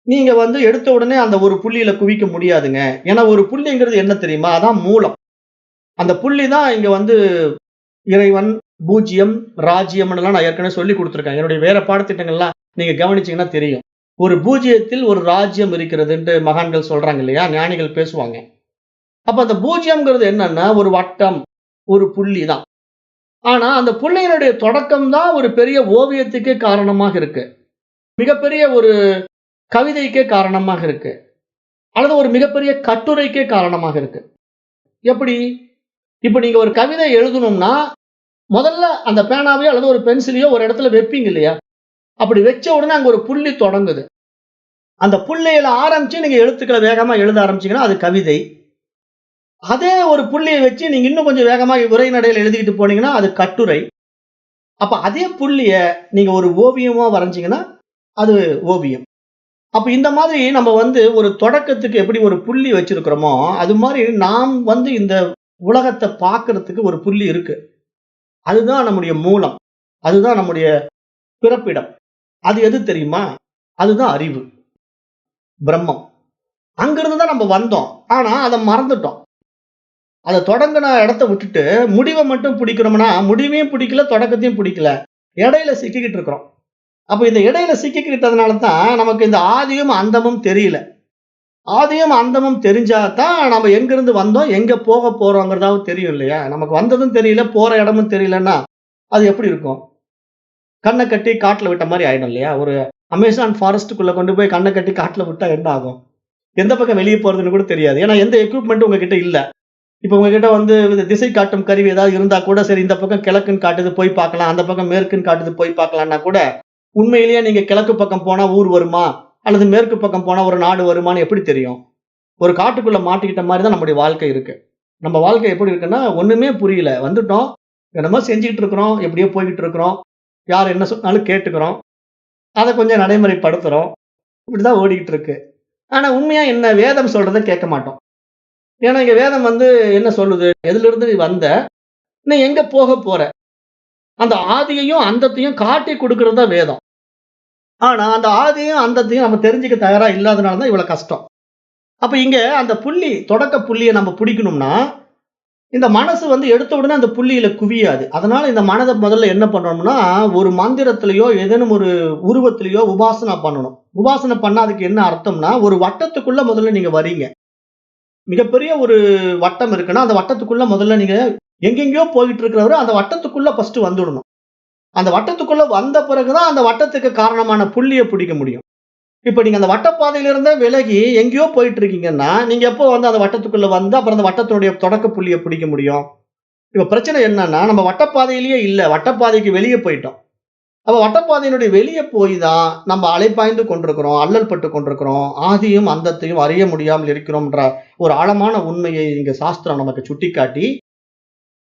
நீங்க எடுத்த உடனே அந்த ஒரு புள்ளியில குவிக்க முடியாதுங்க. ஏன்னா ஒரு புள்ளிங்கிறது என்ன தெரியுமா? அதான் மூலம். அந்த புள்ளி தான் இங்க இறைவன், பூஜ்யம், ராஜ்யம்னுலாம் நான் ஏற்கனவே சொல்லிக் குடுத்துருக்கேன். என்னுடைய வேற பாடத்திட்டங்கள்லாம் நீங்க கவனிச்சீங்கன்னா தெரியும். ஒரு பூஜ்யத்தில் ஒரு ராஜ்யம் இருக்கிறதுன்ட்டு மகான்கள் சொல்றாங்க இல்லையா? ஞானிகள் பேசுவாங்க. அப்ப அந்த பூஜ்யம்ங்கிறது என்னன்னா, ஒரு வட்டம், ஒரு புள்ளி தான். ஆனா அந்த புள்ளியினுடைய தொடக்கம் தான் ஒரு பெரிய ஓவியத்துக்கே காரணமாக இருக்கு. மிகப்பெரிய ஒரு கவிதைக்கே காரணமாக இருக்கு. அல்லது ஒரு மிகப்பெரிய கட்டுரைக்கே காரணமாக இருக்கு. எப்படி? இப்ப நீங்க ஒரு கவிதை எழுதணும்னா, முதல்ல அந்த பேனாவையோ அல்லது ஒரு பென்சிலையோ ஒரு இடத்துல வைப்பீங்க இல்லையா? அப்படி வச்ச உடனே அங்க ஒரு புள்ளி தொடங்குது. அந்த புள்ளியில ஆரம்பிச்சு நீங்க எழுத்துக்கள வேகமா எழுத ஆரம்பிச்சீங்கன்னா, அது கவிதை. அதே ஒரு புள்ளிய வச்சு நீங்க இன்னும் கொஞ்சம் வேகமா உரைநடையில எழுதிக்கிட்டு போனீங்கன்னா, அது கட்டுரை. அப்ப அதே புள்ளிய நீங்க ஒரு ஓவியமா வரைஞ்சீங்கன்னா, அது ஓவியம். அப்ப இந்த மாதிரி நம்ம ஒரு தொடக்கத்துக்கு எப்படி ஒரு புள்ளி வச்சிருக்கிறோமோ, அது மாரி நாம் இந்த உலகத்த பார்க்கிறதுக்கு ஒரு புள்ளி இருக்கு. அதுதான் நம்முடைய மூலம். அதுதான் நம்முடைய பிறப்பிடம். அது எது தெரியுமா? அதுதான் அறிவு. பிரம்மம். அங்கிருந்து தான் நம்ம வந்தோம். ஆனா அத மறந்துட்டோம். அத தொடங்குன இடத்த விட்டுட்டு, முடிவ மட்டும் பிடிக்கிறோம்னா, முடிவையும் பிடிக்கல, தொடக்கத்தையும் பிடிக்கல. இடையில சிக்கிக்கிட்டு இருக்கிறோம். அப்ப இந்த இடையில சிக்கிக்கிட்டதுனால தான் நமக்கு இந்த ஆதியும், அந்தமும் தெரியல. ஆதியும், அந்தமும் தெரிஞ்சா தான் நம்ம எங்கிருந்து வந்தோம், எங்க போக போறோங்கிறதாவது தெரியும் இல்லையா? நமக்கு வந்ததும் தெரியல, போற இடமும் தெரியலன்னா, அது எப்படி இருக்கும்? கண்ண கட்டி காட்டுல விட்ட மாரி ஆயிடும் இல்லையா? ஒரு அமேசான் ஃபாரஸ்ட்டுக்குள்ள கொண்டு போய் கண்ண கட்டி காட்டுல விட்டா என்ன ஆகும்? எந்த பக்கம் வெளிய போறதுன்னு கூட தெரியாது. ஏன்னா எந்த எக்விப்மென்ட்டும் உங்ககிட்ட இல்ல. இப்ப உங்ககிட்ட திசை காட்டும் கருவி ஏதாவது இருந்தா கூட, சரி இந்த பக்கம் கிழக்குன்னு காட்டுது போய் பார்க்கலாம். அந்த பக்கம் மேற்குன்னு காட்டுது போய் பார்க்கலாம்னா கூட, உண்மையிலேயே நீங்க கிழக்கு பக்கம் போனா ஊர் வருமா? அல்லது மேற்கு பக்கம் போனா ஒரு நாடு வருமான்னு எப்படி தெரியும்? ஒரு காட்டுக்குள்ள மாட்டிக்கிட்ட மாரி தான் நம்முடைய வாழ்க்கை இருக்கு. நம்ம வாழ்க்கை எப்படி இருக்குன்னா, ஒண்ணுமே புரியல. வந்துட்டோம். என்னமோ செஞ்சுகிட்டு இருக்கிறோம். எப்படியோ போய்க்கிட்டு இருக்கிறோம். யார் என்ன சொன்னாலும் கேட்டுக்கிறோம். அத கொஞ்சம் நடைமுறைப்படுத்துறோம். இப்படிதான் ஓடிக்கிட்டு இருக்கு. ஆனா உண்மையா என்ன? வேதம் சொல்றத கேட்க மாட்டோம். ஏன்னா இங்க வேதம் என்ன சொல்லுது? எதிலிருந்து நீ வந்த? நீ எங்க போக போற? அந்த ஆதியையும், அந்தத்தையும் காட்டிக் குடுக்கிறது தான் வேதம். ஆனா அந்த ஆதியும், அந்தத்தையும் நம்ம தெரிஞ்சுக்க தயாரா இல்லாதனால தான் இவ்வளவு கஷ்டம். அப்ப இங்க அந்த புள்ளி, தொடக்க புள்ளிய நம்ம பிடிக்கணும்னா, இந்த மனசு எடுத்த உடனே அந்த புள்ளியில குவியாது. அதனால இந்த மனத முதல்ல என்ன பண்ணணும்னா, ஒரு மந்திரத்திலயோ, ஏதேனும் ஒரு உருவத்திலயோ உபாசனா பண்ணணும். உபாசனை பண்ணா அதுக்கு என்ன அர்த்தம்னா, ஒரு வட்டத்துக்குள்ள முதல்ல நீங்க வரீங்க. மிகப்பெரிய ஒரு வட்டம் இருக்குன்னா, அந்த வட்டத்துக்குள்ள முதல்ல நீங்க எங்கெங்கேயோ போயிட்டு இருக்கிறவரு அந்த வட்டத்துக்குள்ள ஃபர்ஸ்ட் வந்துடணும். அந்த வட்டத்துக்குள்ள வந்த பிறகு தான் அந்த வட்டத்துக்கு காரணமான புள்ளிய பிடிக்க முடியும். இப்ப நீங்க அந்த வட்டப்பாதையிலிருந்தே விலகி எங்கேயோ போயிட்டு இருக்கீங்கன்னா, நீங்க எப்போ அந்த வட்டத்துக்குள்ள வந்து அப்புறம் அந்த வட்டத்தினுடைய தொடக்க புள்ளிய பிடிக்க முடியும்? இப்ப பிரச்சனை என்னன்னா, நம்ம வட்டப்பாதையிலேயே இல்ல. வட்டப்பாதைக்கு வெளிய போயிட்டோம். அப்ப வட்டப்பாதையினுடைய வெளிய போய் தான் நம்ம அலைபாய்ந்து கொண்டிருக்கிறோம், அல்லல் பட்டுக் கொண்டிருக்கிறோம். ஆதியும், அந்தத்தையும் அறிய முடியாமல் இருக்கிறோம்ன்ற ஒரு ஆழமான உண்மையை இங்க சாஸ்திரம் நமக்கு சுட்டிக்காட்டி,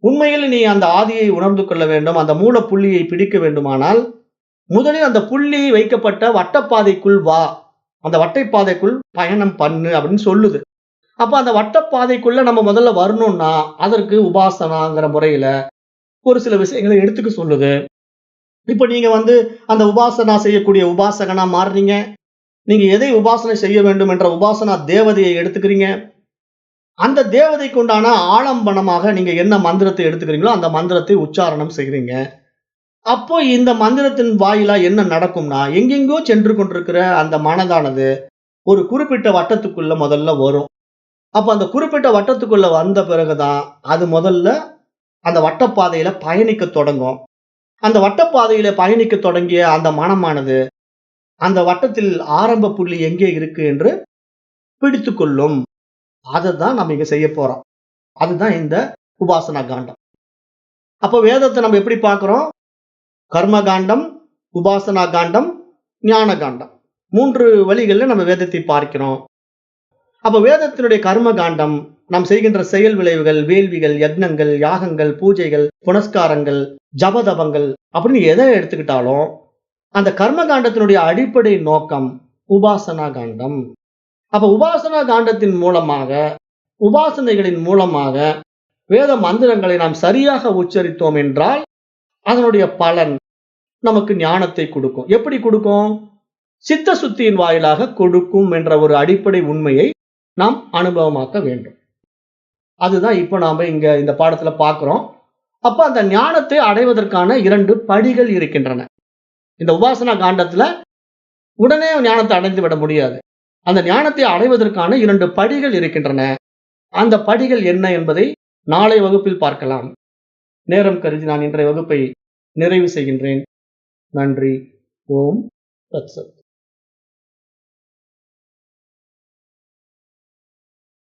உண்மையில் நீ அந்த ஆதியை உணர்ந்து கொள்ள வேண்டும், அந்த மூல புள்ளியை பிடிக்க வேண்டுமானால், முதலில் அந்த புள்ளி வைக்கப்பட்ட வட்டப்பாதைக்குள் வா. அந்த வட்டைப்பாதைக்குள் பயணம் பண்ணு அப்படின்னு சொல்லுது. அப்ப அந்த வட்டப்பாதைக்குள்ள நம்ம முதல்ல வரணும்னா, அதற்கு உபாசனாங்கிற முறையில ஒரு சில விஷயங்கள எடுத்துக்க சொல்லுது. இப்ப நீங்க அந்த உபாசனா செய்யக்கூடிய உபாசகனா மாறுறீங்க. நீங்க எதை உபாசனை செய்ய வேண்டும் என்ற உபாசனா தேவதையை எடுத்துக்கிறீங்க. அந்த தேவதைக்கு உண்டான ஆலம்பனமாக நீங்க என்ன மந்திரத்தை எடுத்துக்கிறீங்களோ, அந்த மந்திரத்தை உச்சாரணம் செய்றீங்க. அப்போ இந்த மந்திரத்தின் வாயிலா என்ன நடக்கும்னா, எங்கெங்கோ சென்று கொண்டிருக்கிற அந்த மனதானது ஒரு குறிப்பிட்ட வட்டத்துக்குள்ள முதல்ல வரும். அப்ப அந்த குறிப்பிட்ட வட்டத்துக்குள்ள வந்த பிறகு தான், அது முதல்ல அந்த வட்டப்பாதையில பயணிக்கத் தொடங்கும். அந்த வட்டப்பாதையில பயணிக்க தொடங்கிய அந்த மனமானது அந்த வட்டத்தில் ஆரம்ப புள்ளி எங்கே இருக்கு என்று பிடித்துக் கொள்ளும். அததான் நம்ம இங்க செய்ய போறோம். அதுதான் இந்த உபாசனா காண்டம். அப்ப வேதத்தை நம்ம எப்படி பார்க்கிறோம்? கர்ம காண்டம், உபாசனா காண்டம், ஞான காண்டம். 3 வழிகள்ல நம்ம வேதத்தை பார்க்கிறோம். அப்ப வேதத்தினுடைய கர்ம காண்டம் நாம் செய்கின்ற செயல் விளைவுகள், வேள்விகள், யக்னங்கள், யாகங்கள், பூஜைகள், புனஸ்காரங்கள், ஜபதபங்கள் அப்படின்னு எதை எடுத்துக்கிட்டாலும் அந்த கர்ம காண்டத்தினுடைய அடிப்படை நோக்கம் உபாசனா காண்டம். அப்ப உபாசனா காண்டத்தின் மூலமாக, உபாசனைகளின் மூலமாக வேத மந்திரங்களை நாம் சரியாக உச்சரித்தோம் என்றால் அதனுடைய பலன் நமக்கு ஞானத்தை கொடுக்கும். எப்படி கொடுக்கும்? சித்த சுத்தியின் வாயிலாக கொடுக்கும் என்ற ஒரு அடிப்படை உண்மையை நாம் அனுபவமாக்க வேண்டும். அதுதான் இப்ப நாம இங்க இந்த பாடத்துல பார்க்கிறோம். அப்ப அந்த ஞானத்தை அடைவதற்கான 2 படிகள் இருக்கின்றன. இந்த உபாசனா காண்டத்துல உடனே ஞானத்தை அடைந்து விட முடியாது. அந்த ஞானத்தை அடைவதற்கான 2 படிகள் இருக்கின்றன. அந்த படிகள் என்ன என்பதை நாளை வகுப்பில் பார்க்கலாம். நேரம் கருதி நான் இன்றைய வகுப்பை நிறைவு செய்கின்றேன். நன்றி. ஓம் தத்சத்.